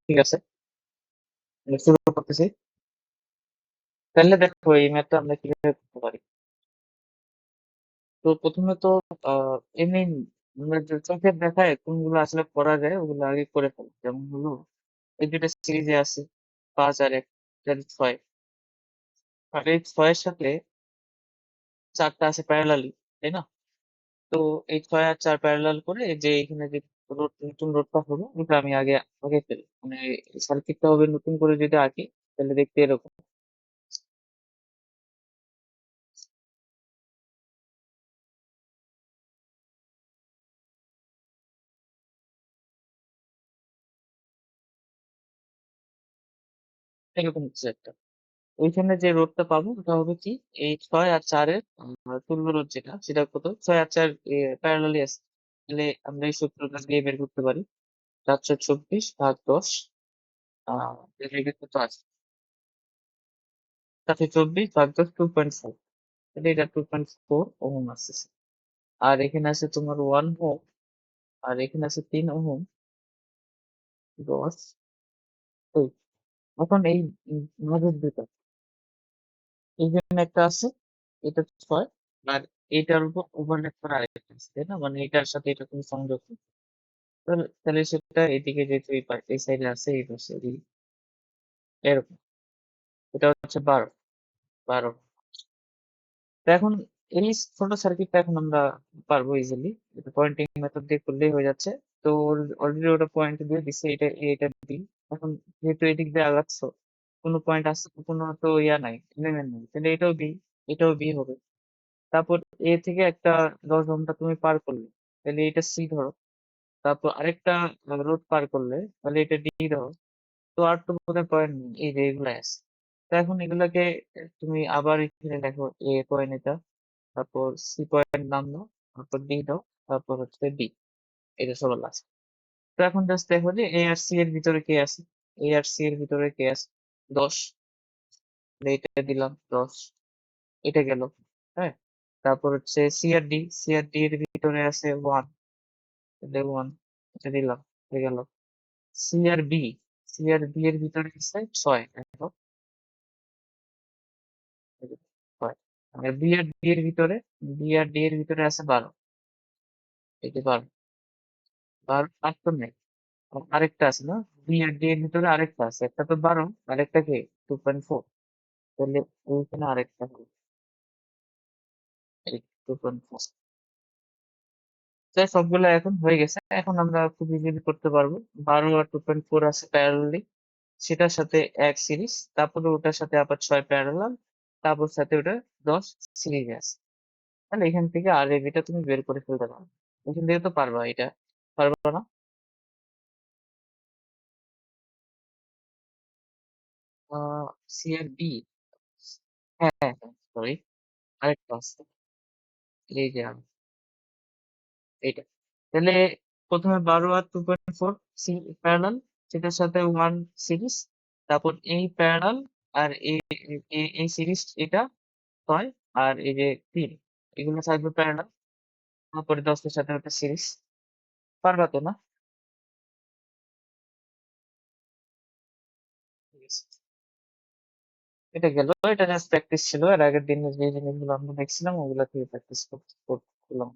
ঠিক আছে, আমি শুরু করতেছি। তাহলে দেখো এই ম্যাথটা আমরা কিভাবে করতে পারি। তো প্রথমে তো এমনি আমরা যে চোখের দেখায় কোনগুলো আসলে করা যায় ওগুলো আগে করে ফেলো। যেমন হলো এই দুইটা সিরিজে আছে 5 আর 1, তাহলে 6। আর এই 6 এর সাথে 4টা আছে প্যারালালি, তাই না? তো এই 6 আর 4 প্যারালাল করে এই যে এখানে যে নতুন রোডটা হবে ওটা আমি আগে আগে ফেলি, মানে সার্কিটটা হবে নতুন করে যদি আঁকি তাহলে দেখতে এরকম। এরকম কিছু একটা ওইখানে যে রোডটা পাবো ওটা হবে কি, এই 6 আর 4-এর তুল্য রোধ যেটা সেটা কত, 6 আর 4 প্যারালালি আছে। তাহলে আমরা এই সূত্রটা দিয়ে বের করতে পারি। 424 ভাগ 10, এদিকে কত আছে, 424 ভাগ 10, 2.4। তাহলে এটা 2.4 ওহম আসছে। আর এখানে আছে তোমার 1 ওহম, আর এখানে আছে 3 ওহম। 10, এই এখন এই মাঝের দুটা, এইখানে একটা আছে, এটা 6, আর এইটার উপর ওভারল্যাপ করা আরেকটা আছে, তাই না? মানে এটার সাথে এটা কোনো সংযোগ নেই। তাহলে তাহলে সেটা এদিকে যেহেতু এই সাইডে আছে, এই পাশে এরকম। এটা হচ্ছে 12। তো এখন এই ছোট সার্কিটটা এখন আমরা পারবো ইজিলি, এটা পয়েন্টিং মেথড দিয়ে করলেই হয়ে যাচ্ছে। তো অলরেডি ওটা পয়েন্ট দিয়ে দিচ্ছে, এটা বি। এখন যেহেতু এদিক দিয়ে আগাচ্ছ, কোনো পয়েন্ট আসছে, কোনো তো ইয়া নাই, এলিমেন্ট নাই, তাহলে এটাও বি হবে। তারপর এ থেকে একটা 10 ওহমটা তুমি পার করলে, তাহলে এটা সি ধরো। তারপর আরেকটা রোড পার করলে, তাহলে এটা ডি ধরো। তো আর তো বোধহয় পয়েন্ট নেই, এই যে এগুলো আছে। তো এখন এগুলাকে তুমি আবার এখানে দেখো, এ পয়েন্ট এটা, তারপর সি পয়েন্ট নাম দাও, তারপর ডি দাও, তারপর হচ্ছে ডি। এটা সবার লাস্ট। তো এখন জাস্ট দেখো যে এ আর সি এর ভিতরে কে আছে। এ আর সি এর ভিতরে কে আছে, 10। এটা দিলাম 10, এটা গেল। হ্যাঁ, তারপর হচ্ছে সি আর ডি এর ভিতরে আছে 1, তাহলে 1, এটা দিলাম, হয়ে গেল। সি আর বি সি আর বি এর ভিতরে আছে 6, দেখো, এই যে 6। আর বি আর ডি এর ভিতরে আছে 12, এই যে 12। 12 আর তো নেই, আরেকটা আছে না? বি আর ডি এর ভিতরে আরেকটা আছে, একটা তো 12, আরেকটা কে, 2.4। তাহলে ওইখানে আরেকটা হবে, এই 2.4। তাই সবগুলো এখন হয়ে গেছে, এখন আমরা খুব ইজিলি করতে পারবো। 12 আর 2.4 আছে প্যারালালি, সেটার সাথে 1 সিরিজ, তারপরে ওটার সাথে আবার 6 প্যারালাল, তারপর সাথে ওটা 10 সিরিজ আছে। তাহলে এখান থেকে আর এটা তুমি বের করে ফেলতে পারো। এখান থেকে তো পারবা এটা, পারবা না? সি আর বি, হ্যাঁ হ্যাঁ, সরি, আরেকটা আছে, এই যে এইটা। তাহলে প্রথমে 12 আর 2.4 সি প্যারালাল, সেটার সাথে 1 সিরিজ, তারপর এই প্যারালাল, আর এই সিরিজ এটা হয়, আর এই যে 3, এগুলো থাকবে প্যারালাল, তারপরে 10 এর সাথে একটা সিরিজ। পারবা তো, না? ঠিক আছে, এটা গেল। এটা জাস্ট প্র্যাকটিস ছিল, এর আগের দিনে যে জিনিসগুলো আমরা দেখছিলাম ওগুলা থেকে প্র্যাকটিস করলাম।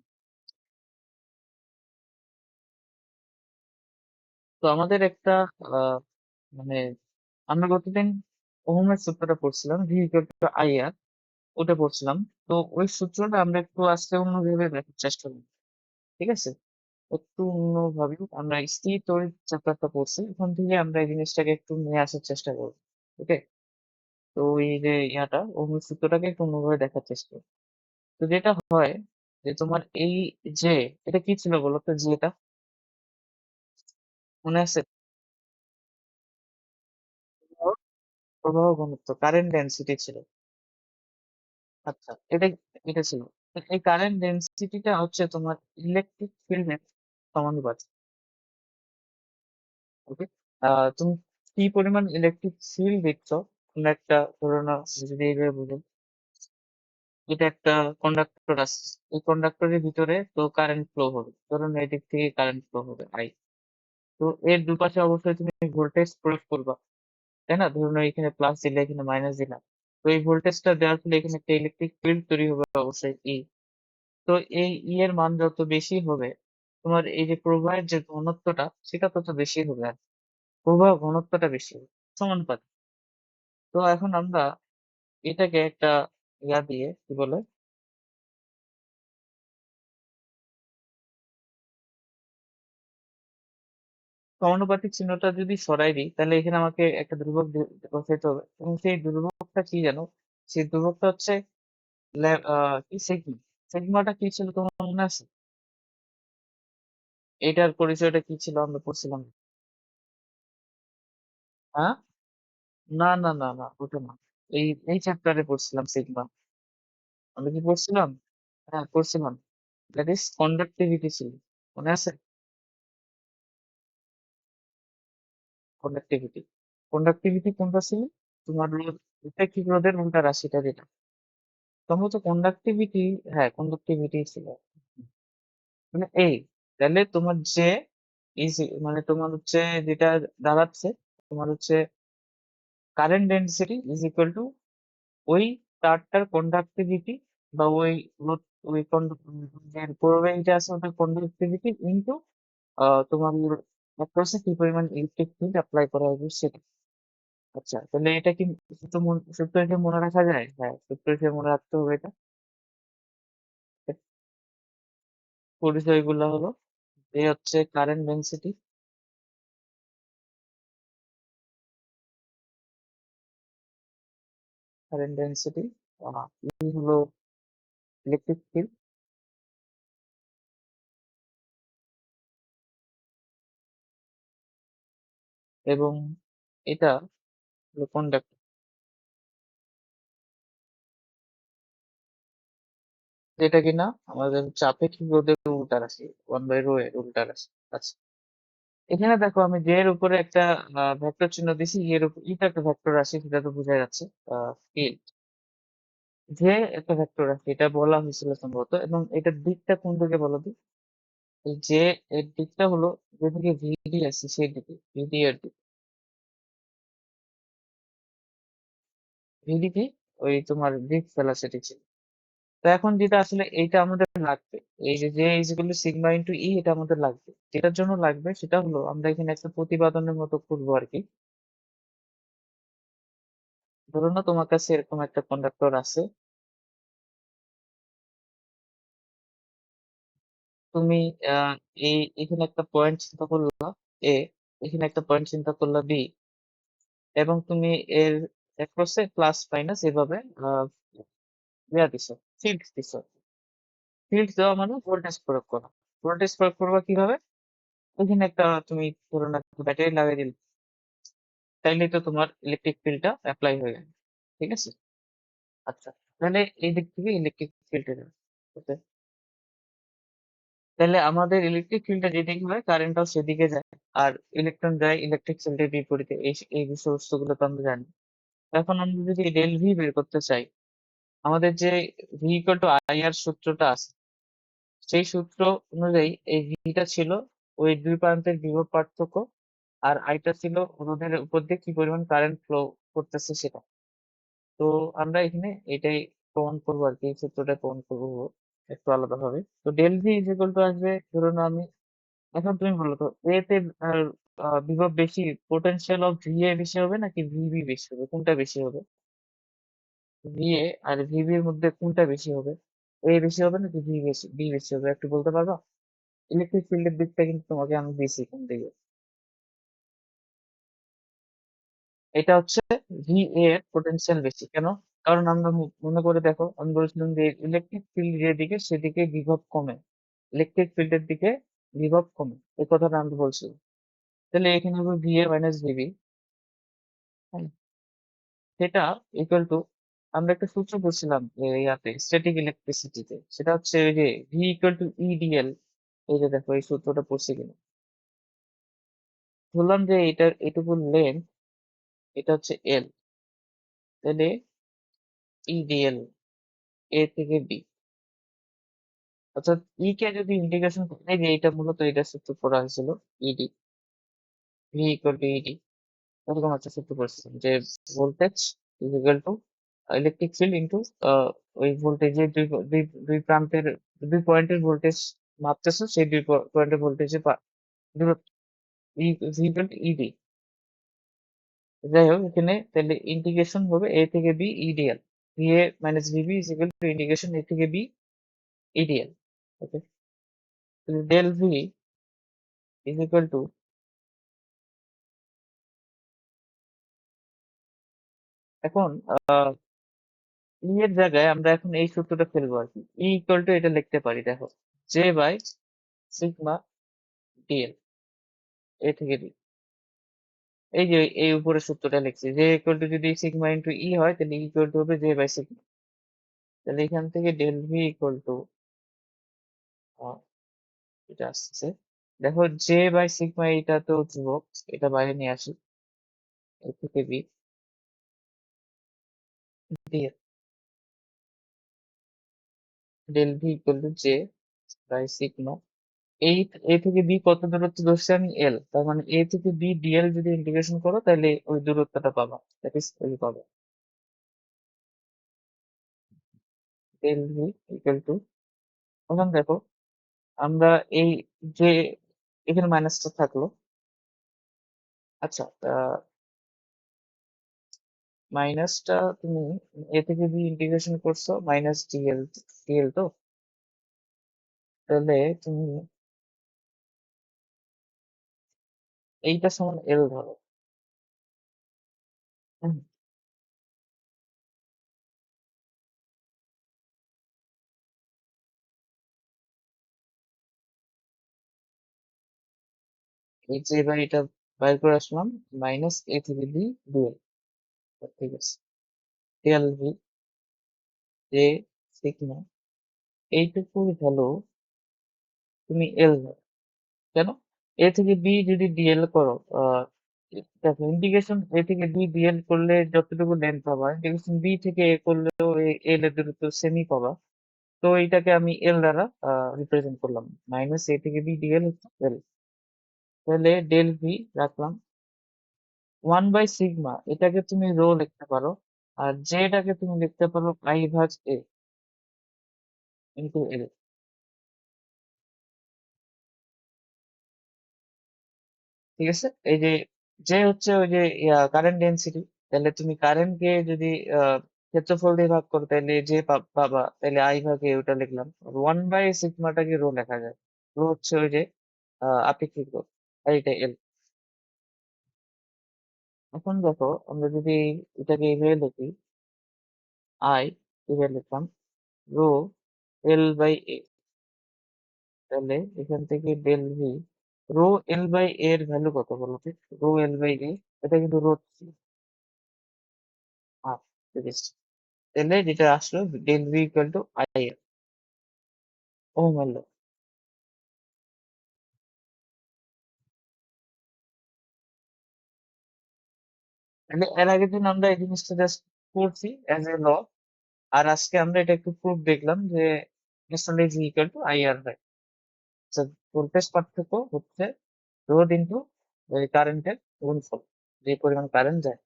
তো আমাদের একটা আহ মানে আমরা গতদিন ওহমের সূত্রটা পড়ছিলাম, ভি ইকুয়াল টু আই আর, ওটা পড়ছিলাম। তো ওই সূত্রটা আমরা একটু আজকে অন্যভাবে দেখার চেষ্টা করি, ঠিক আছে? একটু অন্যভাবে আমরা স্থির তড়িৎ চ্যাপ্টারটা পড়ছি, ওখান থেকে আমরা এই জিনিসটাকে একটু নিয়ে আসার চেষ্টা করবো। ওকে, তো এই যে ওহমের সূত্রটাকে একটু অন্যভাবে দেখার চেষ্টা করি। তো যেটা হয় যে তোমার এই যে, এটা কি ছিল বলো তো, যে এটা মনে আছে? প্রবাহ প্রবাহ ঘনত্ব, কারেন্ট ডেনসিটি ছিল। আচ্ছা, এটা ছিল। তো এই কারেন্ট ডেনসিটিটা হচ্ছে তোমার ইলেকট্রিক ফিল্ডের সমানুপাতিক। ওকে, তুমি কি পরিমাণ ইলেকট্রিক ফিল্ড দেখছো, কোনো একটা, ধরো না, যদি এইভাবে বুঝো, এটা একটা কন্ডাক্টর আছে, এই কন্ডাক্টরের ভিতরে তো কারেন্ট ফ্লো হবে, ধরুন এদিক থেকে কারেন্ট ফ্লো হবে আই। তো এর দুপাশে অবশ্যই তুমি ভোল্টেজ প্রয়োগ করবা, তাই না? ধরুন এখানে প্লাস দিলে এখানে মাইনাস দিলাম, তো এই ভোল্টেজটা দেওয়ার ফলে এখানে একটা ইলেকট্রিক ফিল্ড তৈরি হবে অবশ্যই ই। তো এই ই এর মান যত বেশি হবে, তোমার এই যে প্রবাহের যে ঘনত্বটা সেটা তত বেশি হবে, আর প্রবাহ ঘনত্বটা বেশি হবে, সমানুপাতিক। তো এখন আমরা এটাকে একটা দিয়ে কি বলে, সমানুপাতিক চিহ্নটা যদি সরাই দিই তাহলে এখানে আমাকে একটা ধ্রুবক বসাইতে হবে, এবং সেই ধ্রুবকটা কি জানো? সেই ধ্রুবকটা হচ্ছে কি সিগমা। সিগমাটা কি ছিল তোমার মনে আছে? এটার পরিচয়টা কি ছিল আমরা পড়ছিলাম? হ্যাঁ, না না না না, ওটা না। এই এই চ্যাপ্টারে পড়ছিলাম সিগমা। আমরা কি পড়ছিলাম? হ্যাঁ, পড়ছিলাম। দ্যাট ইজ কন্ডাক্টিভিটি ছিল, মনে আছে? কন্ডাক্টিভিটি। কন্ডাক্টিভিটি কোনটা ছিল? তোমার আপেক্ষিক রোধের উল্টা রাশিটা যেটা, সম্ভবত কন্ডাক্টিভিটি। হ্যাঁ, কন্ডাক্টিভিটি ছিল। মানে এই, তাহলে তোমার যে ইজ, মানে তোমার হচ্ছে যেটা দাঁড়াচ্ছে, তোমার হচ্ছে current density is equal two ওই তারটার কন্ডাক্টিভিটি, বা ওই ওই যে প্রবাবিলিটি আছে ওটার কন্ডাক্টিভিটি ইনটু তোমার অ্যাক্রসে কি পরিমাণ ইলেকট্রিক ফিল্ড অ্যাপ্লাই করা হবে সেটা। আচ্ছা, তাহলে এটা কি সূত্র হিসেবে মনে রাখা যায়? হ্যাঁ, সূত্র হিসেবে মনে রাখতে হবে এটা। পরিচয়গুলো হলো, এ হচ্ছে কারেন্ট ডেন্সিটি, কারেন্ট ডেন্সিটি, ই হলো ইলেকট্রিক ফিল্ড, এবং এটা হলো কন্ডাক্টর, যেটা কিনা আমাদের হচ্ছে আপেক্ষিক রোধের উল্টা রাশি, 1/ρ এর উল্টা রাশি। আচ্ছা, এখানে দেখো আমি জে এর উপরে একটা ভেক্টর চিহ্ন দিছি, ই এর উপর ইটা একটা ভেক্টর রাশি, সেটা তো বোঝা যাচ্ছে। ফিল্ড যে একটা ভেক্টর রাশি, এটা বলা হয়েছিল সম্ভবত, এবং এটার দিকটা কোন দিকে বলো তো? এই যে এর দিকটা হলো যেদিকে ভিডি আছে সেই দিকে, ভিডি এর দিকে। ভিডি কি? ওই তোমার দিক ভেলোসিটি ছিল। তো এখন যেটা আসলে এইটা আমাদের লাগবে, এই যে যে ইকুয়াল টু সিগমা ইন্টু ই, এটা আমাদের লাগবে। যেটার জন্য লাগবে সেটা হলো আমরা এখানে একটা প্রতিপাদনের মতো করবো আর কি। ধরো না তোমার কাছে এরকম একটা কন্ডাক্টর আছে, তুমি আহ এই এখানে একটা পয়েন্ট চিন্তা করলা এ, এখানে একটা পয়েন্ট চিন্তা করলা বি, এবং তুমি এর অ্যাক্রসে প্লাস মাইনাস এভাবে আহ ইয়া দিছো, ফিল্ড দিছো। ফিল্ড দেওয়া মানে ভোল্টেজ প্রয়োগ করা। ভোল্টেজ প্রয়োগ করবা কিভাবে? এখানে একটা তুমি ধরো না ব্যাটারি লাগিয়ে দিলে, তাইলে তো তোমার ইলেকট্রিক ফিল্ডটা অ্যাপ্লাই হয়ে গেল। ঠিক আছে? আচ্ছা, তাহলে এই দিক থেকে ইলেকট্রিক ফিল্ড এর, ওকে, তাহলে আমাদের ইলেকট্রিক ফিল্ডটা যেদিকে হয় কারেন্টটাও সেদিকে যায়, আর ইলেকট্রন যায় ইলেকট্রিক ফিল্ডের বিপরীতে। এই এই বিষয়বস্তুগুলো তো আমরা জানি। এখন আমরা যদি ডেল ভি বের করতে চাই, আমাদের যে ভি ইকুয়াল টু আই আর সূত্রটা আছে, সেই সূত্র অনুযায়ী এই ভিটা ছিল ওই দুই প্রান্তের বিভব পার্থক্য, আর আইটা ছিল রোধের উপর দিয়ে কি পরিমাণ কারেন্ট ফ্লো করতেছে সেটা। তো আমরা এখানে এটাই প্রমাণ করবো আর কি, এই সূত্রটা প্রমাণ করবো একটু আলাদা ভাবে। তো del V is equal to আসবে, ধরুন আমি, এখন তুমি বলো তো এতে বিভব বেশি, পোটেনশিয়াল অফ ভি এ বেশি হবে নাকি ভিবি বেশি হবে, কোনটা বেশি হবে? ভি এ আর ভিবি এর মধ্যে কোনটা বেশি হবে? এ বেশি হবে নাকি বি বেশি হবে, একটু বলতে পারবা? ইলেকট্রিক ফিল্ডের দিকটা কিন্তু তোমাকে আমি দিয়েছি কোন দিকে। এটা হচ্ছে ভি এ এর পোটেনশিয়াল বেশি কেন? কারণ আমরা মনে করে দেখো, আমি বলেছিলাম যে ইলেকট্রিক ফিল্ড যেদিকে সেদিকে বিভব কমে, ইলেকট্রিক ফিল্ডের দিকে বিভব কমে, এই কথাটা আমি বলছি। তাহলে এখানে হবে ভি এ মাইনাস ভিবি, সেটা ইকুয়াল টু, আমরা একটা সূত্র পড়ছিলাম ইয়াতে স্ট্যাটিক ইলেকট্রিসিটিতে, সেটা হচ্ছে ওই যে ভি ইকুয়াল টু ইডিএল। এই যে দেখো এই সূত্রটা পড়ছি কিনা, ধরলাম যে এটা এটুকু লেন্থ, এটা হচ্ছে এল, তাহলে ইডিএল এ থেকে বি, অর্থাৎ ই কে যদি ইন্টিগ্রেশন করে, এই যে এটা মূলত এটা সূত্র পড়া হয়েছিল E d, V equal to E d, এরকম একটা সূত্র পড়ছিলাম যে voltage is equal to electric field into ওই ভোল্টেজের দুই দুই প্রান্তের দুই পয়েন্টের ভোল্টেজ মাপতেছো, সেই দুই পয়েন্টের ভোল্টেজের দূরত্ব ইকুয়াল টু ইডি। যাই হোক, এখানে তাহলে ইন্টিগ্রেশন হবে এ থেকে B EDL, V A minus VB is equal to integration A থেকে B EDL. Okay, del V is equal to, এখন ই এর জায়গায় আমরা এখন এই সূত্রটা ফেলবো আর কি, ই ইকুয়াল টু এটা লিখতে পারি, দেখো জে বাই সিগমা ডিএল এ থেকে বি। এই যে এই উপরে সূত্রটা লিখছি, জে ইকুয়াল টু যদি সিগমা ইন্টু ই হয় তাহলে ইকুয়াল টু হবে জে বাই সিগমা। তাহলে এখান থেকে ডেল ভি ইকুয়াল টু এটা আসছে, দেখো জে বাই সিগমা, এটা তো ধ্রুবক, এটা বাইরে নিয়ে আসি, এ থেকে B d l, del V equal to J by sigma. এই এ থেকে বি কত দূরত্ব ধরছি আমি, এল, তার মানে এ থেকে বি ডিএল যদি ইন্টিগ্রেশন করো তাহলে ওই দূরত্বটা পাবা, দ্যাট ইজ ওই পাবা ডেল ভি ইকুয়াল টু, এখন দেখো আমরা এই যে এখানে মাইনাসটা থাকলো, আচ্ছা মাইনাসটা তুমি এ থেকে বি ইন্টিগ্রেশন করছো মাইনাস ডিএল, ডিএল তো, তাহলে তুমি এইটা সমান এল ধরো। হুম, এই যে এবার এটা বাইর করে আসলাম, মাইনাস এ থেকে বি ডিএল, ঠিক আছে, ডেল ভি জে সিগমা, এইটুকু ভ্যালু তুমি এল ধরো। কেন, এ থেকে বি যদি ডিএল করো, দেখো ইন্টিগ্রেশন এ থেকে বি ডিএল করলে যতটুকু লেন্থ পাবা, ইন্টিগ্রেশন বি থেকে এ করলেও এল এর দূরত্ব সেমই পাবা। তো এইটাকে আমি এল দ্বারা রিপ্রেজেন্ট করলাম, মাইনাস এ থেকে বি ডিএল হচ্ছে এল। তাহলে ডেল ভি রাখলাম 1/সিগমা, এটাকে তুমি রো লিখতে পারো, আর জেটাকে তুমি লিখতে পারো আই ভাগ এ ইন্টু এল। ঠিক আছে, এই যে যে হচ্ছে ওই যে কারেন্ট ডেন্সিটি, তাহলে তুমি কারেন্টকে যদি ক্ষেত্রফল দিয়ে ভাগ করো তাহলে যে পাবা, তাহলে আই ভাগে ওটা লিখলাম। 1/সিগমাটাকে রো লেখা যায়, রো হচ্ছে ওই যে আপেক্ষিক রো, আর এটা এল। এখন দেখো আমরা যদি এটাকে এইভাবে লিখি, আই এভাবে লিখলাম, রো এল বাই এ, তাহলে এখান থেকে del V, rho L by A এর ভ্যালু কত বলো তো, রো এল বাই এ, এটা কিন্তু রো আর, তাহলে যেটা আসলো del V equal to I এর ওহম এর law। মানে এর আগের দিন আমরা এই জিনিসটা জাস্ট পড়ছি অ্যাজ এ ল, আর আজকে আমরা এটা একটু প্রুফ দেখলাম যে আসলে ভি ইকুয়াল টু আই আর হয়। ভোল্টেজ পার্থক্য হচ্ছে রোধ ইন্টু কারেন্টের গুণফল, যে পরিমাণ কারেন্ট যায়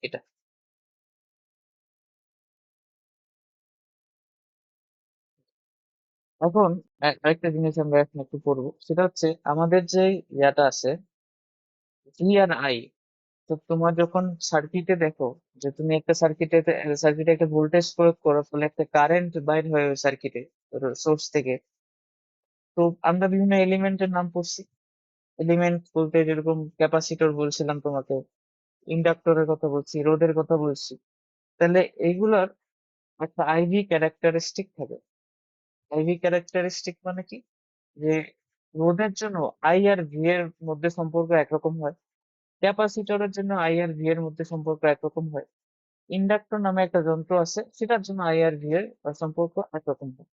এটা। এখন আরেকটা জিনিস আমরা এখন একটু পড়বো, সেটা হচ্ছে আমাদের যে ইয়াটা আছে ভি আর আই। তো তোমার যখন সার্কিটে দেখো যে তুমি একটা সার্কিটে একটা ভোল্টেজ প্রয়োগ করো, ফলে একটা কারেন্ট বাইর হয় ওই সার্কিটে সোর্স থেকে। তো আমরা বিভিন্ন এলিমেন্টের নাম পড়ছি, এলিমেন্ট বলতে যেরকম ক্যাপাসিটর বলছিলাম তোমাকে, ইন্ডাক্টরের কথা বলছি, রোধের কথা বলছি। তাহলে এইগুলার একটা আইভি ক্যারেক্টারিস্টিক থাকে। আইভি ক্যারেক্টারিস্টিক মানে কি, যে রোধের জন্য আই আর ভি এর মধ্যে সম্পর্ক একরকম হয়, ক্যাপাসিটরের জন্য আই আর ভি এর মধ্যে সম্পর্ক একরকম হয়, ইন্ডাক্টর নামে একটা যন্ত্র আছে সেটার জন্য আই আর ভি এর সম্পর্ক একরকম হয়।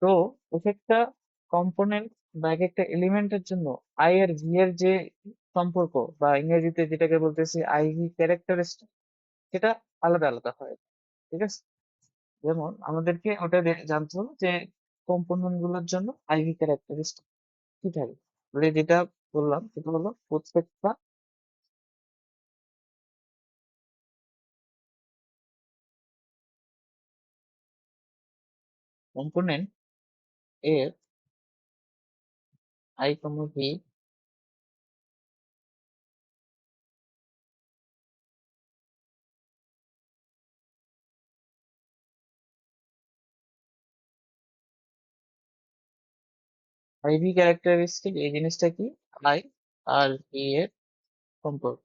তো এক একটা কম্পোনেন্ট বা এক একটা এলিমেন্টের জন্য আই আর ভি এর যে সম্পর্ক, বা ইংরেজিতে যেটাকে বলতেছি আইভি ক্যারেক্টারিস্টিক, সেটা আলাদা আলাদা হয়। ঠিক আছে, যেমন আমাদেরকে ওটা জানতে হবে যে কম্পোনেন্ট গুলোর জন্য আইভি ক্যারেক্টারিস্টিক কি থাকে, বলে যেটা বললাম সেটা হলো প্রত্যেকটা কম্পোনেন্ট এর I comma V IV characteristic এই জিনিসটা কি? আই আর ভি এর সম্পর্ক।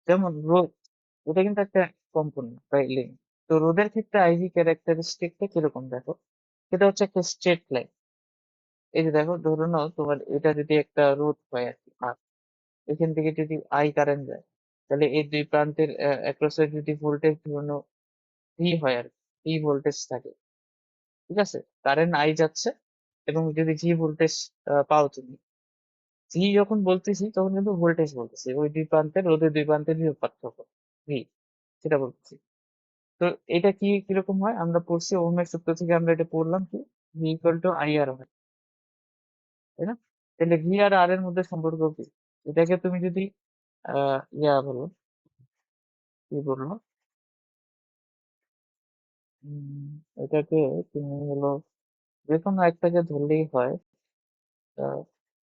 যেমন রোদ, এটা কিন্তু একটা কম্পোনেন্ট বা এলিমেন্ট। তো রোদের ক্ষেত্রে আইভি ক্যারেক্টারিস্টিকটা কিরকম দেখো, এটা হচ্ছে একটা স্ট্রেট লাইন। এই যে দেখো, ধরে নাও তোমার এটা যদি একটা রোদ হয় আর কি, আর এখান থেকে যদি আই কারেন্ট যায়, তাহলে এই দুই প্রান্তের অ্যাক্রসে যদি ভোল্টেজ ধরে নাও ভি হয় আর ভি ভোল্টেজ থাকে, ঠিক আছে? কারেন্ট আই যাচ্ছে এবং যদি ভি ভোল্টেজ পাও তুমি, ভি যখন বলতেছি তখন কিন্তু ভোল্টেজ বলতেছি, ওই দুই প্রান্তের রোদের দুই প্রান্তের বিভব পার্থক্য ভি, সেটা বলতেছি। তো এটা কি কিরকম হয় আমরা পড়ছি ওহমের সূত্র থেকে, আমরা এটা পড়লাম কি ভি ইকুয়াল টু আই আর হয়, তাই না? তাহলে ভি আর আর এর মধ্যে সম্পর্ক কি? এটাকে তুমি যদি ইয়া বলো, কি বললো, উম, এটাকে তুমি হলো যে কোনো একটাকে ধরলেই হয়।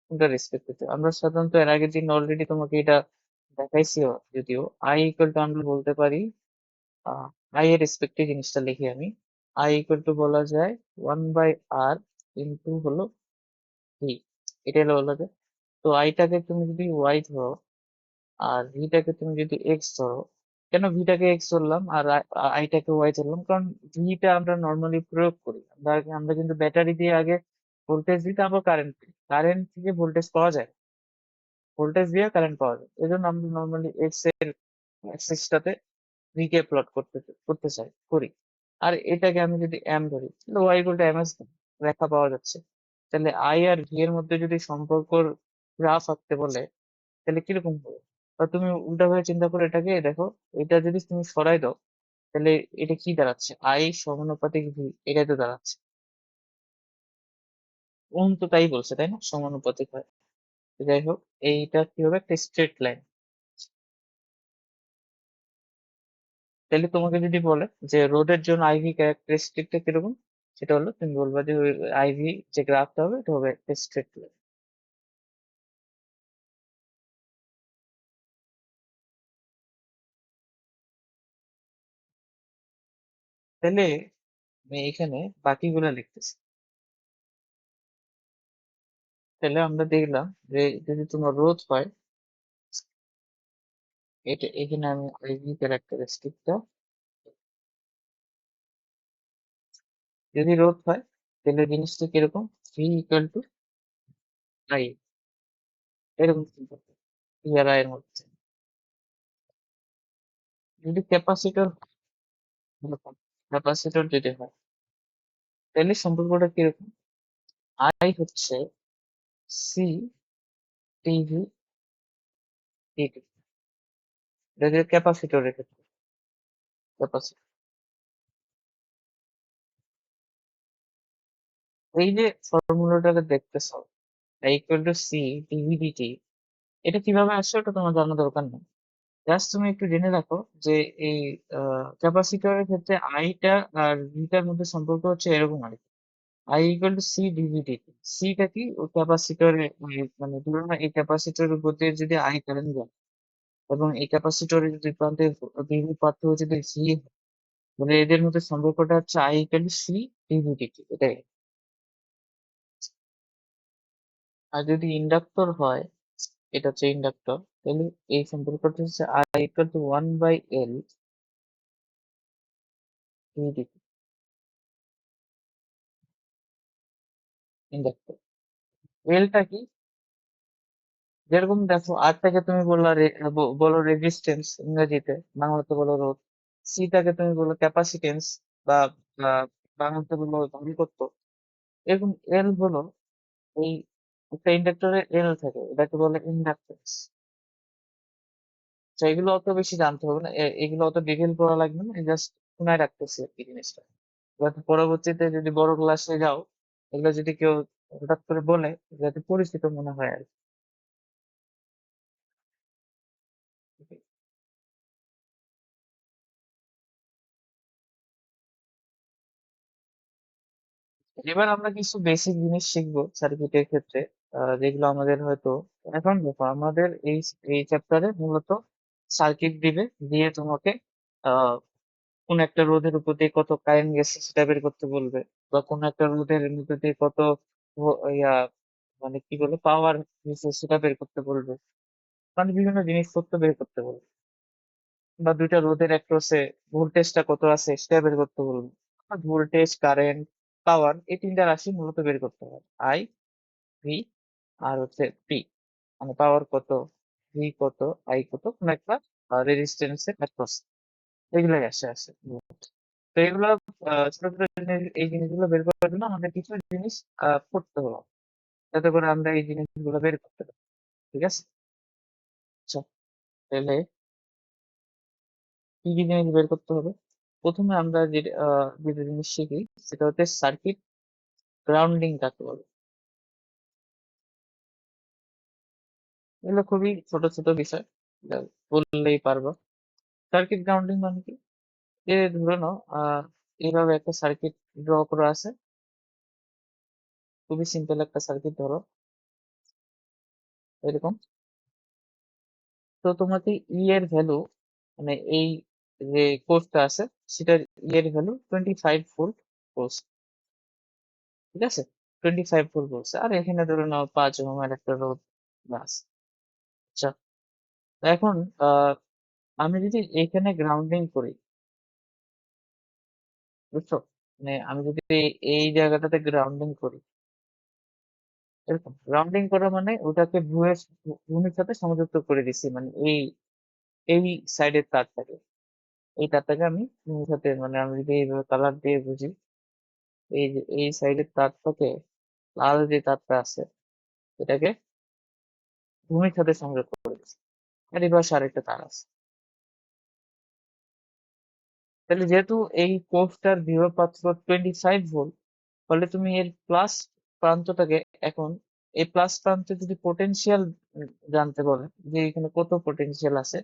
কোনটা রেসপেক্ট করতে আমরা সাধারণত এর আগের দিন অলরেডি তোমাকে এটা দেখাইছিও, যদিও আই ইকুয়াল টু আমরা বলতে পারি, আই এর রেসপেক্টে জিনিসটা লিখি আমি। আই ইকুয়াল টু বলা যায় 1/r ইন্টু হলো ভি, এটা হলো বলা যায়। তো আইটাকে তুমি যদি ওয়াই ধরো আর ভিটাকে তুমি যদি এক্স ধরো, কেন ভিটাকে এক্স ধরলাম আর আইটাকে ওয়াই ধরলাম, কারণ ভিটা আমরা নর্মালি প্রয়োগ করি, আমরা আমরা কিন্তু ব্যাটারি দিয়ে আগে ভোল্টেজ দিই, তারপর কারেন্ট দিই, কারেন্ট থেকে ভোল্টেজ পাওয়া যায়, ভোল্টেজ দিয়ে কারেন্ট পাওয়া যায়, এই জন্য আমরা নর্মালি এক্স এর অ্যাক্সিসটাতে ভি কে প্লট করতে করতে চাই করি। আর এটাকে আমি যদি এম ধরি, তাহলে Y equal to M S রেখা পাওয়া যাচ্ছে। তাহলে আই আর ভি এর মধ্যে যদি সম্পর্কর গ্রাফ আঁকতে বলে, তাহলে কিরকম হবে? বা তুমি উল্টা ভাবে চিন্তা করে এটাকে দেখো, এটা যদি তুমি সরাই দাও, তাহলে এটা কি দাঁড়াচ্ছে? আই সমানুপাতিক ভি, এটাই তো দাঁড়াচ্ছে। ওহম তো তাই বলছে, তাই না? সমানুপাতিক হয়। তো যাই হোক, এইটা কি হবে? একটা স্ট্রেট লাইন। তাহলে তোমাকে যদি বলে যে রোডের জন্য আইভি ক্যারেক্টারিস্টিকটা কিরকম, সেটা হলো তুমি বলবা যে ওই আইভি যে গ্রাফটা হবে এটা হবে একটা স্ট্রেট লাইন। তাহলে আমি এখানে বাকিগুলো লিখতেছি। তাহলে আমরা দেখলাম যে যদি তোমার রোধ হয়, এটা এখানে আমি আইভি ক্যারেক্টারিস্টিকটা, যদি রোধ হয় তাহলে জিনিসটা কিরকম? ভি ইকুয়াল টু আই, এরকম সম্পর্ক ভি আর আই এর মধ্যে। যদি ক্যাপাসিটর, ক্যাপাসিটর যদি হয়, তাহলে সম্পর্কটা কিরকম? আই হচ্ছে সি টিভি ডিটি, এটা যে ক্যাপাসিটরের ক্ষেত্রে, ক্যাপাসিটর, এই যে ফর্মুলাটাকে দেখতেছ I equal to C DV DT, এটা কিভাবে আসছে ওটা তোমার জানা দরকার নেই। জাস্ট তুমি একটু জেনে রাখো যে এই ক্যাপাসিটরের ক্ষেত্রে আইটা আর ভিটার মধ্যে সম্পর্ক হচ্ছে এরকম আর কি, I equal to C d v d t. সিটা কি? ও ক্যাপাসিটরে, মানে ধরুন না, এই ক্যাপাসিটরের উপর দিয়ে যদি আই কারেন্ট যায় এবং এই ক্যাপাসিটরের দুই প্রান্তে বিভব পার্থক্য যদি ভি, মানে এদের মধ্যে সম্পর্কটা হচ্ছে I equal to C d v d t, এটাই। আর যদি ইন্ডাক্টর হয়, এটা হচ্ছে ইন্ডাক্টর, তাহলে এই সম্পর্কটা হচ্ছে I equal to 1/L DD, inductor. এলটা কি? যেরকম দেখো আরটাকে তুমি বললা বলো রেজিস্ট্যান্স ইংরেজিতে, বাংলাতে বলো রোধ। সিটাকে তুমি বলো ক্যাপাসিটেন্স বা আহ, বাংলাতে বলো ধারণকত্ব। এরকম এল হলো এই একটা ইন্ডাক্টরের এল থাকে, এটাকে বলে ইন্ডাকটেন্স। তো এগুলো অত বেশি জানতে হবে না, এগুলো অত ডিটেল করা লাগবে না, জাস্ট শোনায় রাখতেছি আর কি জিনিসটা, যাতে পরবর্তীতে যদি বড় ক্লাসে যাও এগুলো যদি কেউ হঠাৎ করে বলে, যাতে পরিচিত মনে হয় আর কি। এবার আমরা কিছু বেসিক জিনিস শিখবো সার্কিটের ক্ষেত্রে, যেগুলো আমাদের হয়তো এখন দেখো আমাদের এই চ্যাপ্টারে মূলত সার্কিট দিবে, দিয়ে তোমাকে আহ কোন একটা রোধের উপর দিয়ে কত কারেন্ট গেছে সেটা বের করতে বলবে, বা কোন একটা রোধের মধ্যে দিয়ে কত ইয়া মানে কি বলে পাওয়ার গেছে সেটা বের করতে বলবে, মানে বিভিন্ন জিনিসপত্র বের করতে বলবে, বা দুইটা রোধের অ্যাক্রসে ভোল্টেজটা কত আছে সেটা বের করতে বলবে। ভোল্টেজ, কারেন্ট, পাওয়ার, এই তিনটা রাশি মূলত বের করতে হবে। আই, ভি, আর হচ্ছে পি, মানে পাওয়ার কত, ভি কত, আই কত, কোন একটা রেজিস্ট্যান্সের অ্যাক্রস, এগুলাই আসে তো এগুলো ছোট ছোট এই জিনিসগুলো বের করার জন্য আমাদের কিছু জিনিস করতে হবে, যাতে করে আমরা এই জিনিসগুলো বের করতে পারি। ঠিক আছে? আচ্ছা, তাহলে কি কি জিনিস বের করতে হবে? প্রথমে আমরা যেটা জিনিস শিখি সেটা হচ্ছে সার্কিট গ্রাউন্ডিং কাকে বলে। এগুলো খুবই ছোট ছোট বিষয়, এটা বললেই পারবো। সার্কিট গ্রাউন্ডিং মানে কি, যে ধরে নাও এইভাবে একটা সার্কিট ড্র করা আছে, খুবই সিম্পল একটা সার্কিট ধরো এরকম। তো তোমাকে ই এর ভ্যালু, মানে এই যে কোর্সটা আছে সেটার ই এর ভ্যালু 25 ভোল্ট বলছে। ঠিক আছে, 25 ভোল্ট বলছে, আর এখানে ধরে নাও 5 ওহমের একটা রোধ বাস। আচ্ছা, তো এখন আহ আমি যদি এখানে গ্রাউন্ডিং করি, বুঝছো, মানে আমি যদি এই জায়গাটাতে গ্রাউন্ডিং করি, এরকম গ্রাউন্ডিং করা মানে ওটাকে ভূমির সাথে সংযুক্ত করে দিচ্ছি, মানে এই এই সাইডের তারটাকে, এই তারটাকে আমি ভূমির সাথে, মানে আমি যদি এইভাবে কালার দিয়ে বুঝি, এই যে এই সাইডের তারটাকে, লাল যে তারটা আছে এটাকে ভূমির সাথে সংযোগ করে দিচ্ছি, আর এই পাশে আরেকটা তার আছে। তাহলে যেহেতু এই কোর্সটার বিভব পার্থক্য 25 ভোল্ট, ফলে তুমি এর প্লাস প্রান্তটাকে এখন, এই প্লাস প্রান্তে যদি পোটেনশিয়াল জানতে বলে যে এখানে কত পোটেনশিয়াল আছে,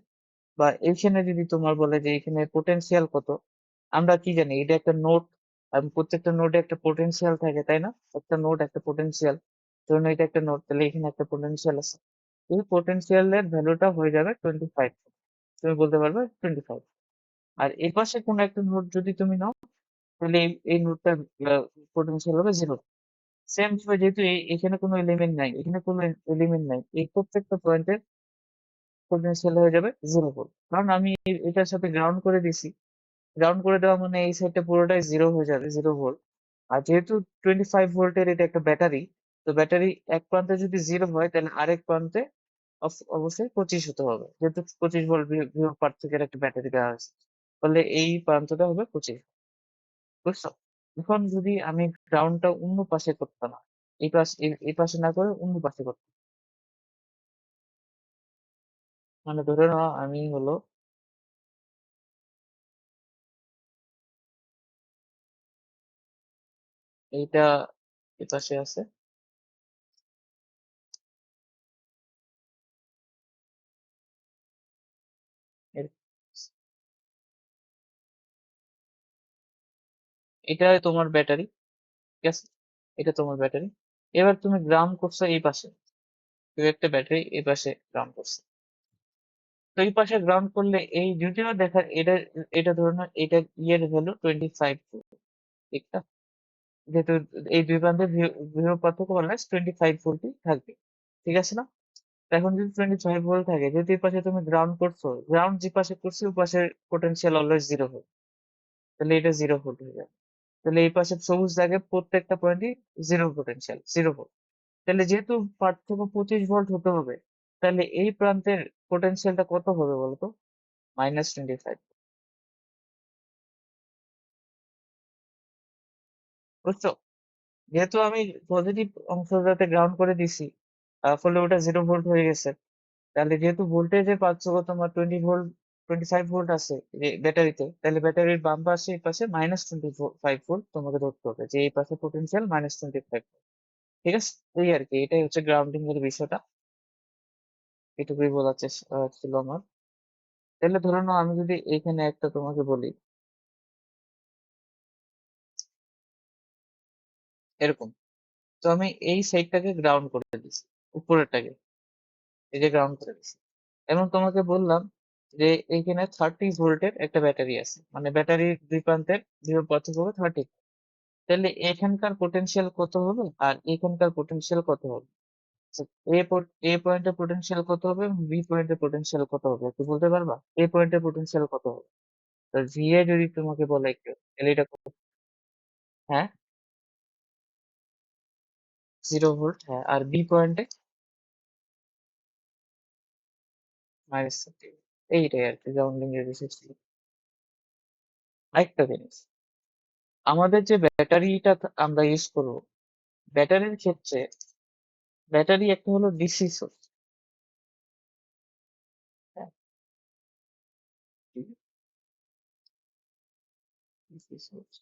বা এইখানে যদি তোমার বলে যে এখানে পোটেনশিয়াল কত, আমরা কি জানি এটা একটা নোড, প্রত্যেকটা নোডে একটা পোটেনশিয়াল থাকে তাই না, একটা নোড একটা পোটেনশিয়াল, ধরুন এটা একটা নোড, তাহলে এখানে একটা পোটেনশিয়াল আছে, এই পোটেনশিয়ালের ভ্যালুটা হয়ে যাবে 25, তুমি বলতে পারবে 25। আর এ পাশে কোনো একটা নোড যদি তুমি নাও, তাহলে এই নোডটার পোটেনশিয়াল হবে 0। সেম ভাবে যেহেতু এখানে কোনো এলিমেন্ট নাই, এখানে কোনো এলিমেন্ট নাই, এই প্রত্যেকটা পয়েন্টের পোটেনশিয়াল হয়ে যাবে 0 ভোল্ট, কারণ আমি এটার সাথে গ্রাউন্ড করে দিছি। গ্রাউন্ড করে দেওয়া মানে এই সাইডটা পুরোটাই 0 হয়ে যাবে, 0 ভোল্ট। আর যেহেতু 25 ভোল্টের এটা একটা ব্যাটারি, তো ব্যাটারি এক প্রান্তে যদি 0 হয় তাহলে আরেক প্রান্তে অবশ্যই 25 হতে হবে, যেহেতু 25 ভোল্ট বিভব পার্থক্যের একটা ব্যাটারি দেওয়া হয়েছে, ফলে এই প্রান্তটা হবে 25। বুঝছো? এখন যদি আমি গ্রাউন্ডটা অন্য পাশে করতাম, এই পাশে না করে অন্য পাশে করতাম, মানে ধরে নাও আমি হলো এইটা এ পাশে আছে, এর- এটা তোমার ব্যাটারি, ঠিক আছে, এটা তোমার ব্যাটারি। এবার তুমি গ্রাউন্ড করছো এই পাশে, কেউ একটা ব্যাটারি এই পাশে গ্রাউন্ড করছে, তো এই পাশে গ্রাউন্ড করলে এই দ্বিতীয় দেখা এটা, এটা ধরে নাও এটা ইয়ের ভ্যালু 25, ঠিক না, যেহেতু এই দুই প্রান্তের বিভব পার্থক্য মানে 25 ভোল্টই থাকবে, ঠিক আছে না? তো এখন যদি 25 ভোল্ট থাকে, যেহেতু এই পাশে তুমি গ্রাউন্ড করছো, গ্রাউন্ড যে পাশে করছো ওই পাশের পোটেনশিয়াল অলওয়েজ 0 ভোল্ট, তাহলে এটা 0 ভোল্ট হয়ে যাবে। তাহলে এই পাশে সবুজ দাগে প্রত্যেকটা পয়েন্টই 0 পোটেনশিয়াল, 0 ভোল্ট। তাহলে যেহেতু পার্থক্য 25 ভোল্ট হতে হবে, তাহলে এই প্রান্তের পোটেনশিয়ালটা কত হবে বলতো? -25। বুঝছো? যেহেতু আমি পজিটিভ অংশটাতে গ্রাউন্ড করে দিছি, ফলে ওটা 0 ভোল্ট হয়ে গেছে। তাহলে যেহেতু ভোল্টেজের পার্থক্য তোমার 20 ভোল্ট 25 ভোল্ট আছে যে ব্যাটারিতে, তাহলে ব্যাটারির বাম পাশে এই পাশে -25 ভোল্ট তোমাকে ধরতে হবে, যে এই পাশে পোটেনশিয়াল -25। ঠিক আছে, এই আর কি, এটাই হচ্ছে গ্রাউন্ডিং এর বিষয়টা। এটুকুই বলার চেষ্টা ছিল আমার। তাহলে ধরে নাও আমি যদি এখানে একটা তোমাকে বলি এরকম, তো আমি এই সাইডটাকে গ্রাউন্ড করে দিচ্ছি, উপরেরটাকে এই যে গ্রাউন্ড করে দিচ্ছি। এবং তোমাকে বললাম যে এইখানে 30 ভোল্টের একটা ব্যাটারি আছে, মানে ব্যাটারির দুই প্রান্তের বিভব পার্থক্য হবে 30। তাহলে এখানকার পোটেনশিয়াল কত হবে আর এখানকার পোটেনশিয়াল কত হবে? আচ্ছা, এ পয়েন্টের পোটেনশিয়াল কত হবে এবং বি পয়েন্টের পোটেনশিয়াল কত হবে একটু বলতে পারবা? এ পয়েন্টের পোটেনশিয়াল কত হবে? তো ভি এ যদি তোমাকে বলে একটু, তাহলে এটা হ্যাঁ 0 ভোল্ট, হ্যাঁ, আর বি পয়েন্টে -30। এইটাই আর কি গ্রাউন্ডিং এর বিষয় ছিল। আরেকটা জিনিস, আমাদের যে ব্যাটারিটা আমরা ইউজ করবো, ব্যাটারির ক্ষেত্রে ব্যাটারি একটা হলো ডিসি সোর্স। হ্যাঁ, ডিসি সোর্স।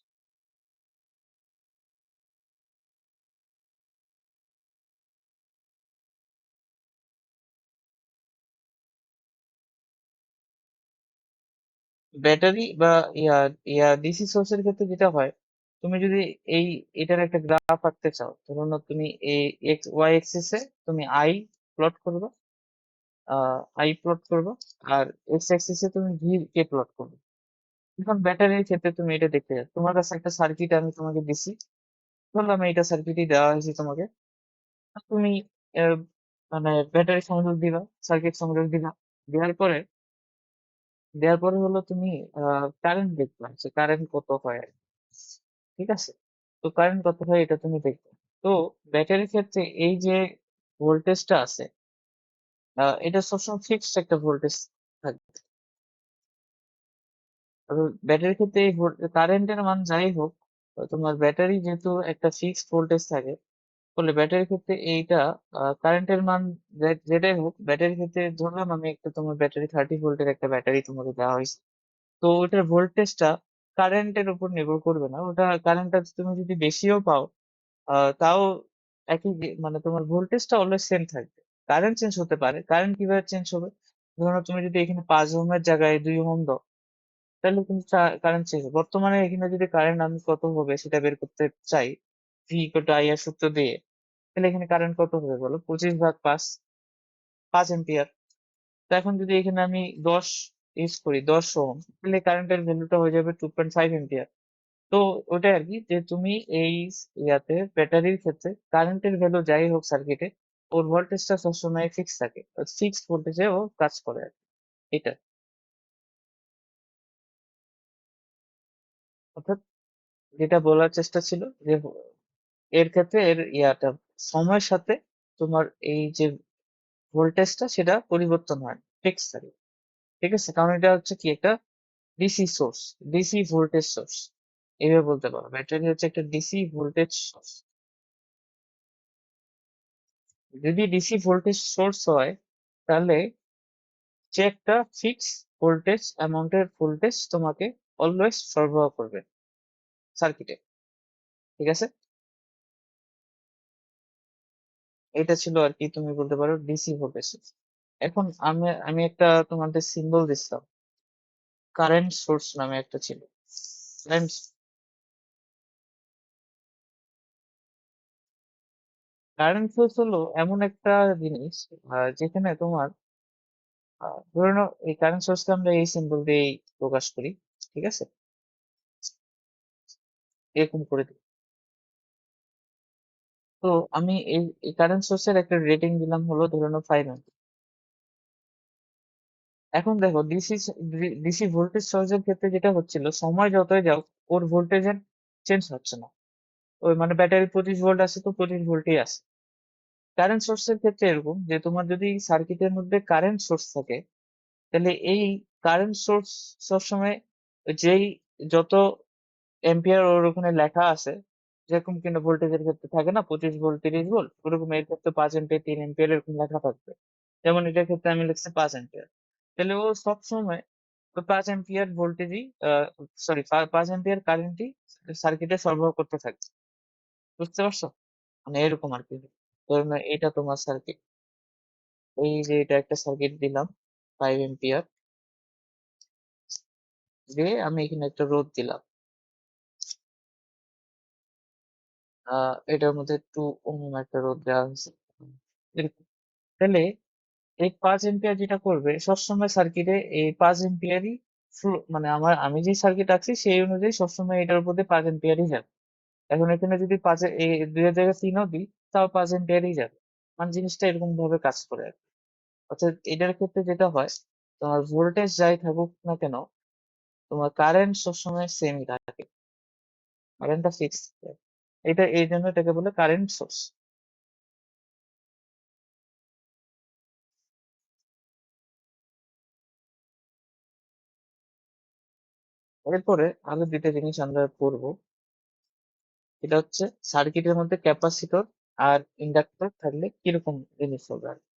ব্যাটারি বা ইয়া ইয়া ডিসি সোর্সের ক্ষেত্রে যেটা হয়, তুমি যদি এই এটার একটা গ্রাফ আঁকতে চাও, ধরুন না তুমি এই এক্স ওয়াই এক্সিসে তুমি আই প্লট করবে, আই প্লট করবে, আর এক্স অ্যাক্সিসে তুমি ভি কে প্লট করবে। এখন ব্যাটারির ক্ষেত্রে তুমি এটা দেখতে যাও, তোমার কাছে একটা সার্কিট আমি তোমাকে দিছি, ধরলাম এইটা সার্কিটই দেওয়া হয়েছে তোমাকে। তুমি আহ, মানে ব্যাটারি সংযোগ দিবা, সার্কিট সংযোগ দিবা, দেওয়ার পরে হলো তুমি কারেন্ট দেখবা যে কারেন্ট কত হয় আর কি। ঠিক আছে, তো কারেন্ট কত হয় এটা তুমি দেখবে। তো ব্যাটারির ক্ষেত্রে এই যে ভোল্টেজটা আছে, এটা সবসময় ফিক্সড একটা ভোল্টেজ থাকবে। তবে ব্যাটারির ক্ষেত্রে এই কারেন্টের মান যাই হোক, তোমার ব্যাটারি যেহেতু একটা ফিক্সড ভোল্টেজ থাকে, ফলে ব্যাটারির ক্ষেত্রে এইটা কারেন্টের মান যেটাই হোক, ব্যাটারির ক্ষেত্রে ধরলাম আমি একটা তোমার ব্যাটারি 30 ভোল্টের একটা ব্যাটারি তোমাকে দেওয়া হয়েছে, তো ওটার ভোল্টেজটা কারেন্টের উপর নির্ভর করবে না। ওটা কারেন্টটা তুমি যদি বেশিও পাও, তাও মানে তোমার ভোল্টেজটা অলওয়েজ সেম থাকবে। কারেন্ট চেঞ্জ হতে পারে। কারেন্ট কিভাবে চেঞ্জ হবে? ধরো তুমি যদি এখানে 5 ওহমের জায়গায় 2 ওহম দাও, তাহলে কিন্তু কারেন্ট চেঞ্জ হবে। বর্তমানে এখানে যদি কারেন্ট আমি কত হবে সেটা বের করতে চাই, ভি ইকুয়াল টু আই এর সূত্র দিয়ে, তাহলে এখানে কারেন্ট কত হবে বলো? 25/5, 5 এম্পিয়ার। তো এখন যদি এখানে আমি 10 ইউজ করি, 10 ওহম, তাহলে কারেন্টের ভ্যালুটা হয়ে যাবে 2.5 এম্পিয়ার। তো ওটাই আর কি, যে তুমি এই ইয়াতে ব্যাটারির ক্ষেত্রে কারেন্টের ভ্যালু যাই হোক সার্কিটে, ওর ভোল্টেজটা সবসময় ফিক্স থাকে, ফিক্সড ভোল্টেজে ও কাজ করে আর কি। এটা অর্থাৎ যেটা বলার চেষ্টা ছিল যে এর ক্ষেত্রে এর ইয়াটা সময়ের সাথে তোমার এই যে ভোল্টেজটা সেটা পরিবর্তন হয়, ফিক্স থাকে। ঠিক আছে, কারণ এটা হচ্ছে কি একটা DC source, DC voltage source, এইভাবে বলতে পারো। ব্যাটারি হচ্ছে একটা ডিসি ভোল্টেজ সোর্স। যদি ডিসি ভোল্টেজ সোর্স হয়, তাহলে যে একটা ফিক্স ভোল্টেজ অ্যামাউন্টের ভোল্টেজ তোমাকে অলওয়েজ সরবরাহ করবে সার্কিটে। ঠিক আছে, এটা ছিল আর কি, তুমি বলতে পারো ডিসি ভোল্টেজ সোর্স। এখন আমি একটা তোমাদের সিম্বল দিচ্ছিলাম, কারেন্ট সোর্স নামে একটা ছিল। কারেন্ট কারেন্ট সোর্স হলো এমন একটা জিনিস, যেখানে তোমার ধরে নাও এই কারেন্ট সোর্সকে আমরা এই সিম্বল দিয়েই প্রকাশ করি। ঠিক আছে, এরকম করে দিই। তো আমি এই কারেন্ট সোর্সের একটা রেটিং দিলাম হলো ধরে নাও 5 এম্পিয়ার। এখন দেখো ডিসি ভোল্টেজ সোর্সের ক্ষেত্রে যেটা হচ্ছিল, সময় যতই যাও ওর ভোল্টেজের চেঞ্জ হচ্ছে না। ওই মানে ব্যাটারি 25 ভোল্ট আছে তো 25 ভোল্টই আছে। কারেন্ট সোর্সের ক্ষেত্রে এরকম যে তোমার যদি সার্কিটের মধ্যে কারেন্ট সোর্স থাকে, তাহলে এই কারেন্ট সোর্স সবসময় যেই যত এম্পিয়ার ওর ওখানে লেখা আছে, যেরকম কিনা ভোল্টেজের ক্ষেত্রে থাকে না 25 ভোল্ট 30 ভোল্ট, ওরকম এর ক্ষেত্রে 5 এম্পিয়ার 3 এম্পিয়ার এরকম লেখা থাকবে। যেমন এটার ক্ষেত্রে আমি লিখছি 5 এম্পিয়ার। তাহলে ও সবসময় তো 5 অ্যাম্পিয়ার ভোল্টেজই, সরি, 5 অ্যাম্পিয়ার কারেন্টই সার্কিটে সরবরাহ করতে থাকবে। বুঝতে পারছো? মানে এরকম আর কি। ধরুন এটা তোমার সার্কিট, এই যে এটা একটা সার্কিট দিলাম 5 অ্যাম্পিয়ার, দিয়ে আমি এখানে একটা রোধ দিলাম, এটার মধ্যে 2 ওহম একটা রোধ দেওয়া হয়েছে এরকম। তাহলে এই 5 অ্যাম্পিয়ার যেটা করবে সবসময় সার্কিটে এই 5 অ্যাম্পিয়ারই মানে আমি যে সার্কিট আছি সেই অনুযায়ী সবসময় এটার উপর দিয়ে 5 অ্যাম্পিয়ারই যাবে। এখন এখানে যদি পাঁচে এই 2 এর জায়গায় 3ও দিই, তাও 5 অ্যাম্পিয়ারই যাবে। মানে জিনিসটা এরকম ভাবে কাজ করে আর কি। অর্থাৎ এটার ক্ষেত্রে যেটা হয়, তোমার ভোল্টেজ যাই থাকুক না কেন, তোমার কারেন্ট সবসময় সেমই থাকে, কারেন্টটা ফিক্স। এটা এই জন্য এটাকে বলে কারেন্ট সোর্স। এরপরে আরো দুইটা জিনিস আমরা পড়বো। এটা হচ্ছে সার্কিটের মধ্যে ক্যাপাসিটর আর ইন্ডাক্টর থাকলে কিরকম জিনিস হবে আর কি।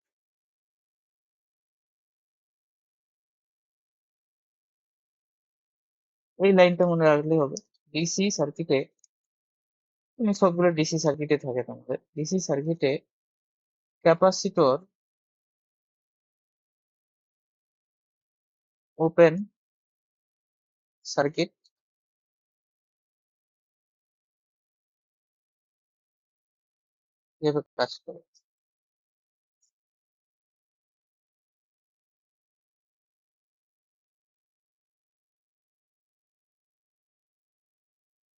এই লাইনটা মনে রাখলেই হবে। ডিসি সার্কিটে, তুমি সবগুলো ডিসি সার্কিটে থাকে, তোমাদের ডিসি সার্কিটে ক্যাপাসিটর ওপেন সার্কিট যেভাবে কাজ করে,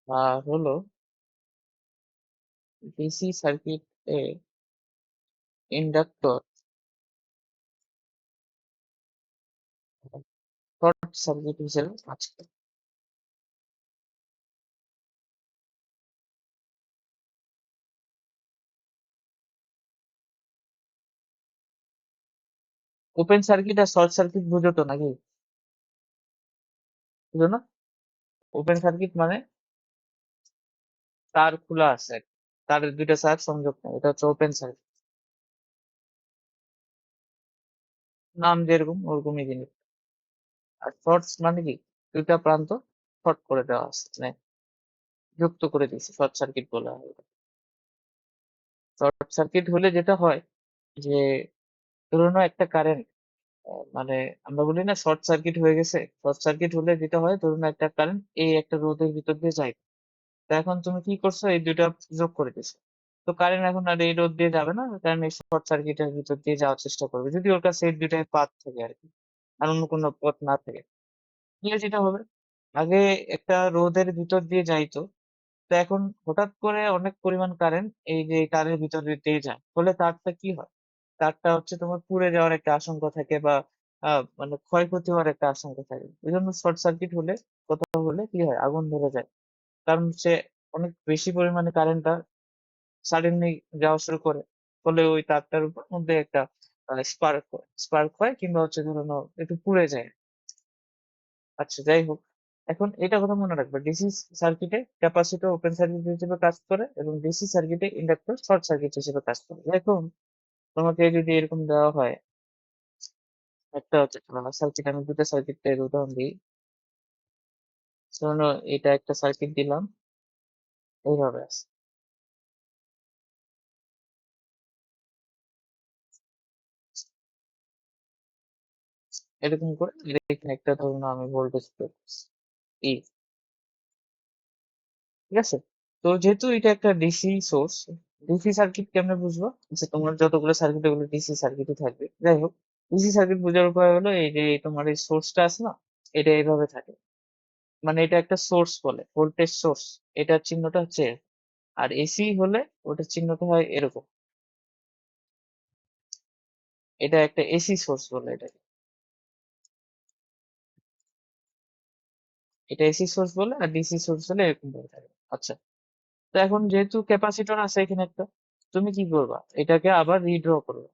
আর হলো ডিসি সার্কিট এ ইন্ডাক্টর শর্ট সার্কিট হিসেবে কাজ করে। ওপেন সার্কিট আর শর্ট সার্কিট বুঝো তো নাকি? বুঝো না? ওপেন সার্কিট মানে তার খোলা আছে আর কি। তারের দুইটা সার্কিট সংযোগ নেই, এটা হচ্ছে ওপেন সার্কিট। নাম যেরকম ওরকমই জিনিস। আর শর্টস মানে কি, দুইটা প্রান্ত শর্ট করে দেওয়া আছে, মানে যুক্ত করে দিয়েছে, শর্ট সার্কিট বলা হয়। শর্ট সার্কিট হলে যেটা হয় যে, ধরুন একটা কারেন্ট, মানে আমরা বলি না শর্ট সার্কিট হয়ে গেছে, শর্ট সার্কিট হলে যেটা হয়, ধরুন একটা কারেন্ট এই একটা রোধের ভিতর দিয়ে যায়। তো এখন তুমি কি করছো, এই দুইটা যোগ করে দিছো। তো কারেন্ট এখন আর এই রোধ দিয়ে যাবে না, কারণ এই শর্ট সার্কিটের ভিতর দিয়ে যাওয়ার চেষ্টা করবে, যদি ওর কাছে এই দুইটাই পাথ থাকে আর কি, আর অন্য কোনো পথ না থাকে। তাহলে যেটা হবে, আগে একটা রোধের ভিতর দিয়ে যাইতো, তো এখন হঠাৎ করে অনেক পরিমাণ কারেন্ট এই যে এই তারের ভিতর দিয়ে যায়, ফলে তারটা কি হয়, তারটা হচ্ছে তোমার পুড়ে যাওয়ার একটা আশঙ্কা থাকে, বা মানে ক্ষয়ক্ষতি হওয়ার একটা আশঙ্কা থাকে। এই জন্য শর্ট সার্কিট হলে, কোথাও হলে কি হয়, আগুন ধরে যায়। কারণ সে অনেক বেশি পরিমাণে কারেন্টটা সাডেনলি যাওয়া শুরু করে, ফলে ওই তারটার উপর মধ্যে একটা স্পার্ক হয়, কিংবা হচ্ছে ধরুন একটু পুড়ে যায়। আচ্ছা, যাই হোক, এখন এটা কথা মনে রাখবে, ডিসি সার্কিটে ক্যাপাসিটর ওপেন সার্কিট হিসেবে কাজ করে, এবং ডিসি সার্কিটে ইন্ডাক্টর শর্ট সার্কিট হিসেবে কাজ করে। এখন তোমাকে যদি এরকম দেওয়া হয়, একটা হচ্ছে সার্কিট, আমি দুটো সার্কিটের উদাহরণ দিই। ধরুন এটা একটা সার্কিট দিলাম, এইভাবে আছে এরকম করে, এখানে একটা ধরুন আমি ভোল্টেজ ই, ঠিক আছে? তো যেহেতু এটা একটা ডিসি সোর্স, ডিসি সার্কিট কেমনে বুঝবো, যে তোমার যতগুলো সার্কিট, ওগুলো ডিসি সার্কিটই থাকবে। যাই হোক, ডিসি সার্কিট বোঝার উপায় হলো, এই যে তোমার এই সোর্সটা আছে না, এটা এইভাবে থাকে, মানে এটা একটা সোর্স বলে, ভোল্টেজ সোর্স। এটার চিহ্নটা হচ্ছে এরকম। আর এসি হলে ওটার চিহ্নটা হয় এরকম। এটা একটা এসি সোর্স বলে এটাকে, এটা এসি সোর্স বলে, আর ডিসি সোর্স হলে এরকম ভাবে থাকে। আচ্ছা, তো এখন যেহেতু ক্যাপাসিটর আছে এখানে একটা, তুমি কি করবা, এটাকে আবার রিড্র করবে।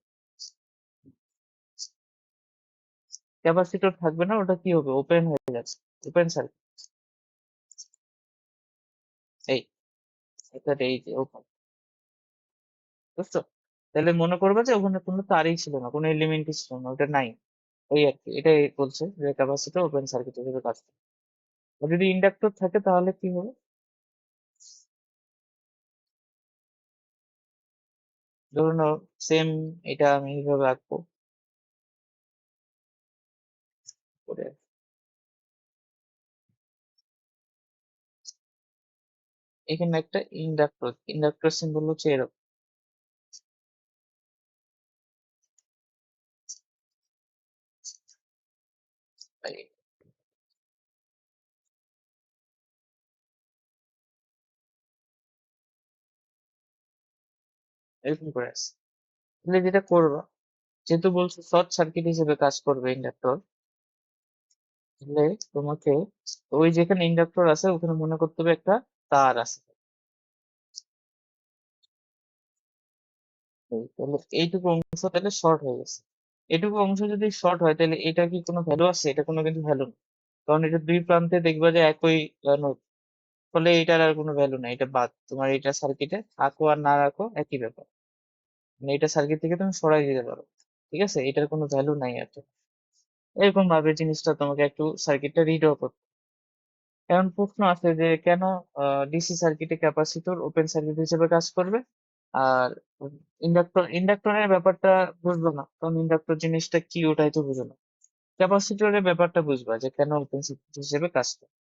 ক্যাপাসিটর থাকবে না, ওটা কি হবে, ওপেন হয়ে যাচ্ছে, ওপেন সার্কিট। এই এটা এই যে ওপেন, বুঝছো? তাহলে মনে করবে যে ওখানে কোনো তারই ছিল না, কোনো এলিমেন্টই ছিল না, ওটা নাই। এই আর কি, এটাই বলছে যে ক্যাপাসিটর ওপেন সার্কিট হিসেবে কাজ করে। আর যদি ইন্ডাক্টর থাকে তাহলে কি হবে? ধরুন সেম, এটা আমি এইভাবে আঁকবো করে। এখানে একটা ইন্ডাক্টর, ইন্ডাক্টর সিম্বল হচ্ছে এরকম। এই- এরকম করে আছে। তাহলে যেটা করবা, যেহেতু বলছো শর্ট সার্কিট হিসেবে কাজ করবে ইন্ডাক্টর, তাহলে তোমাকে ওই যেখানে ইন্ডাক্টর আছে ওখানে মনে করতে হবে একটা তার আছে। তাহলে এইটুকু অংশ তাহলে শর্ট হয়ে গেছে। এটুকু অংশ যদি শর্ট হয় তাহলে এটা কি কোনো ভ্যালু আছে? এটা কোনো কিন্তু ভ্যালু নেই, কারণ এটা দুই প্রান্তে দেখবা যে একই নোড। ফলে এটার আর কোনো ভ্যালু নাই, এটা বাদ। তোমার এটা সার্কিটে রাখো আর না রাখো একই ব্যাপার, মানে এটা সার্কিট থেকে তুমি সরাই দিতে পারো। ঠিক আছে, এটার কোনো ভ্যালু নাই আর কি। এরকম ভাবে জিনিসটা তোমাকে একটু সার্কিটটা রিডও করতে। এখন প্রশ্ন আছে যে কেন ডিসি সার্কিটে ক্যাপাসিটর ওপেন সার্কিট হিসেবে কাজ করবে, আর ইন্ডাক্টরের ব্যাপারটা বুঝবো না, কারণ ইন্ডাক্টর জিনিসটা কি ওটাই তো বুঝো না। ক্যাপাসিটরের ব্যাপারটা বুঝবা যে কেন ওপেন সার্কিট হিসেবে কাজ করে।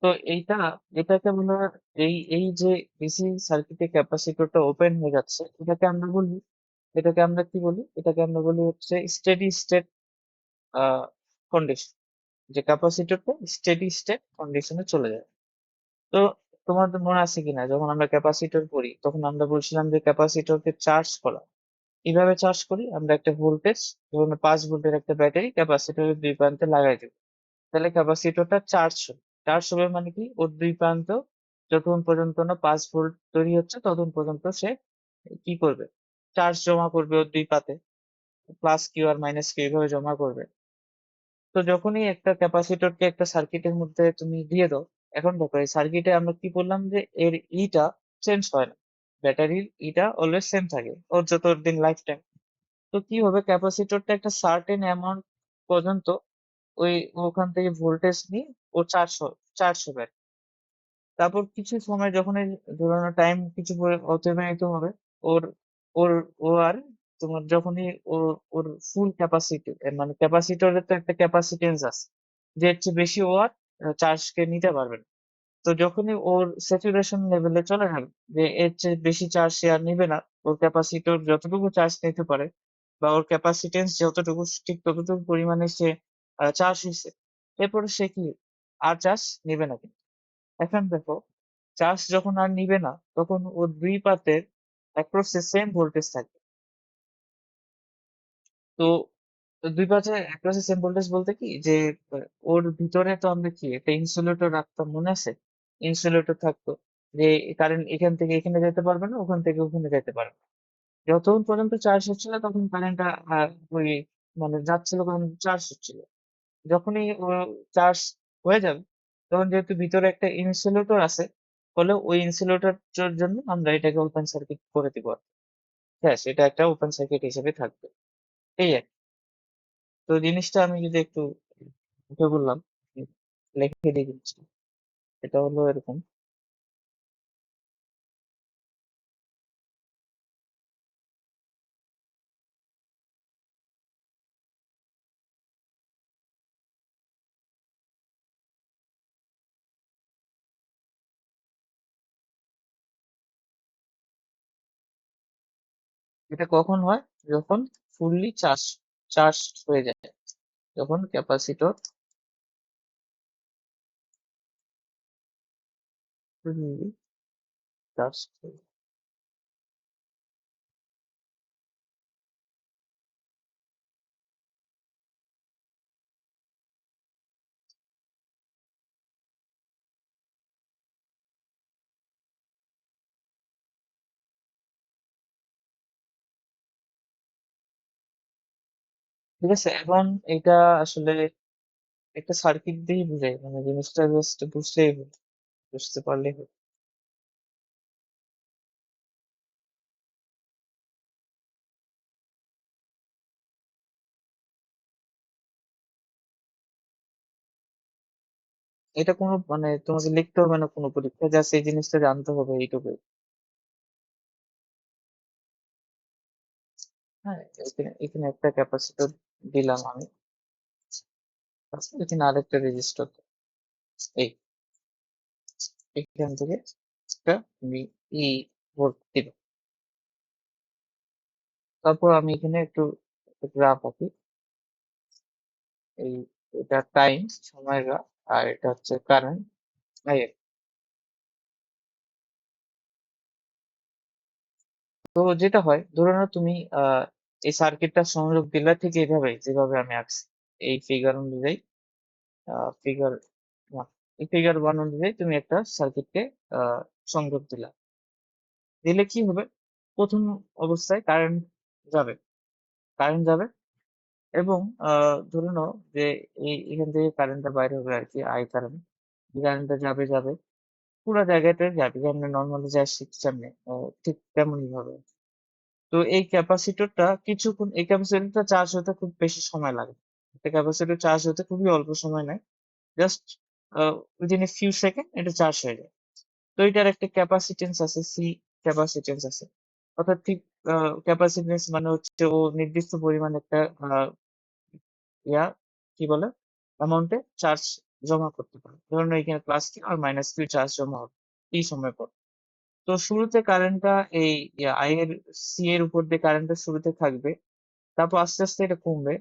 তো এইটা, এটাকে বলা হয়, এই এই যে ডিসি সার্কিটে ক্যাপাসিটরটা ওপেন হয়ে যাচ্ছে, এটাকে আমরা কি বলি? এটাকে আমরা বলি হচ্ছে স্টেডি স্টেট কন্ডিশন, যে ক্যাপাসিটরটা স্টেডি স্টেট কন্ডিশনে চলে যায়। তো তোমাদের মনে আছে কিনা, যখন আমরা ক্যাপাসিটর করি তখন আমরা বলছিলাম যে ক্যাপাসিটরকে চার্জ করা। কিভাবে চার্জ করি? আমরা একটা ভোল্টেজ, ধরুন 5 ভোল্টের একটা ব্যাটারি ক্যাপাসিটরের দুই প্রান্তে লাগাই দেবো, তাহলে ক্যাপাসিটরটা চার্জ হবে। চার্জ হবে মানে কি, ওর দুই প্রান্ত যতক্ষণ পর্যন্ত না 5 ভোল্ট তৈরি হচ্ছে ততক্ষণ পর্যন্ত সে কি করবে, চার্জ জমা করবে ওর দুই পাতে, plus Q R minus Q এইভাবে জমা করবে। তো যখনই একটা ক্যাপাসিটরকে একটা সার্কিটের মধ্যে তুমি দিয়ে দাও, এখন দেখো এই সার্কিটে আমরা কি বললাম যে এর ইটা চেঞ্জ হয় না, ব্যাটারির ইটা অলওয়েজ সেম থাকে ওর যত দিন লাইফ টাইম। তো কি হবে, ক্যাপাসিটরটা একটা সার্টেন অ্যামাউন্ট পর্যন্ত ওই ওখান থেকে ভোল্টেজ নিয়ে ও চার্জ হবে। তারপর কিছু সময় যখন এই ধরুন টাইম কিছু অতিবাহিত হবে, ওর ওর ও আর তোমার যখনই ওর ওর ফুল ক্যাপাসিটি, মানে ক্যাপাসিটরের তো একটা ক্যাপাসিটেন্স আছে, যে এর চেয়ে বেশি ও আর চার্জকে নিতে পারবে না। তো যখনই ওর স্যাচুরেশন লেভেলে চলে যাবে, যে এর চেয়ে বেশি চার্জ সে আর নিবে না, ওর ক্যাপাসিটর যতটুকু চার্জ নিতে পারে বা ওর ক্যাপাসিটেন্স যতটুকু ঠিক ততটুকু পরিমাণে সে চার্জ হয়েছে, এরপরে সে কি আর চার্জ নিবে না। এখন দেখো, চার্জ যখন আর নিবে না তখন ওর দুই পাতের অ্যাক্রসে সেম ভোল্টেজ থাকবে। তো দুই পাশে অ্যাক্রসে সেম ভোল্টেজ বলতে কি যে ওর ভিতরে তো আমরা কি একটা ইনসুলেটর রাখতাম, মনে আছে? ইনসুলেটর থাকতো, যে কারেন্ট এখান থেকে এখানে যেতে পারবে না, ওখান থেকে ওখানে যেতে পারবে না। যতক্ষণ পর্যন্ত চার্জ হচ্ছিল তখন কারেন্টটা ওই মানে যাচ্ছিল, কারণ চার্জ হচ্ছিল। যখনই ও চার্জ হয়ে যাবে তখন যেহেতু ভিতরে একটা ইনসুলেটর আছে, ফলে ওই ইনসুলেটর জন্য আমরা এটাকে ওপেন সার্কিট করে দিব। ব্যাস, এটা একটা ওপেন সার্কিট হিসেবে থাকবে। এই আর কি। তো জিনিসটা আমি যদি একটু উঠে বললাম, লিখে দিয়ে দিচ্ছি। এটা হলো এরকম। এটা কখন হয়? যখন ফুললি চার্জ হয়ে যায়, যখন ক্যাপাসিটর ফুললি চার্জ হয়ে যায়। ঠিক আছে, এখন এটা আসলে একটা সার্কিট দিয়েই বুঝাই, মানে জিনিসটা জাস্ট বুঝলেই হলো, বুঝতে পারলেই হলো। এটা কোনো মানে তোমাকে লিখতে হবে না কোনো পরীক্ষা, জাস্ট এই জিনিসটা জানতে হবে এইটুকুই। হ্যাঁ, এখানে এখানে একটা ক্যাপাসিটর দিলাম আমি, আচ্ছা, এখানে আরেকটা রেজিস্টার, এই এখান থেকে একটা আমি ই ভোল্ট দিব। তারপর আমি এখানে একটু গ্রাফ আঁকি, এই এটা টাইম, সময়ের গ্রাফ, আর এটা হচ্ছে কারেন্ট। তো যেটা হয়, ধরে নাও তুমি এই সার্কিটটা সংযোগ দিলে ঠিক এইভাবে যেভাবে আমি আঁকছি, এই ফিগার অনুযায়ী, ফিগার ওয়ান, এই ফিগার ওয়ান অনুযায়ী তুমি একটা সার্কিটকে সংযোগ দিলা। দিলে কি হবে, প্রথম অবস্থায় যাবে কারেন্ট যাবে, এবং ধরে নাও যে এই এখান থেকে কারেন্টটা বাইরে হবে আর কি, আই কারেন্ট, কারেন্টটা যাবে যাবে পুরো জায়গাটায় যাবে, যেমন নর্মালি যায় সামনে, ঠিক তেমনই ভাবে। তো এই ক্যাপাসিটরটা কিছুক্ষণ, এই ক্যাপাসিটরটা চার্জ হতে খুব বেশি সময় লাগে, একটা ক্যাপাসিটর চার্জ হতে খুবই অল্প সময় নেয়, just within a few second এটা চার্জ হয়ে যায়। তো এটার একটা ক্যাপাসিটেন্স আছে, সি ক্যাপাসিটেন্স আছে, অর্থাৎ ঠিক ক্যাপাসিটেন্স মানে হচ্ছে ও নির্দিষ্ট পরিমাণ একটা ইয়া কি বলে অ্যামাউন্টে চার্জ জমা করতে পারে, ধরুন এখানে plus Q R minus Q charge জমা হবে এই সময় পর। তো শুরুতে কারেন্টটা এই আই এর সি এর উপর দিয়ে কারেন্টটা শুরুতে থাকবে, তারপর আস্তে আস্তে এটা কমবে,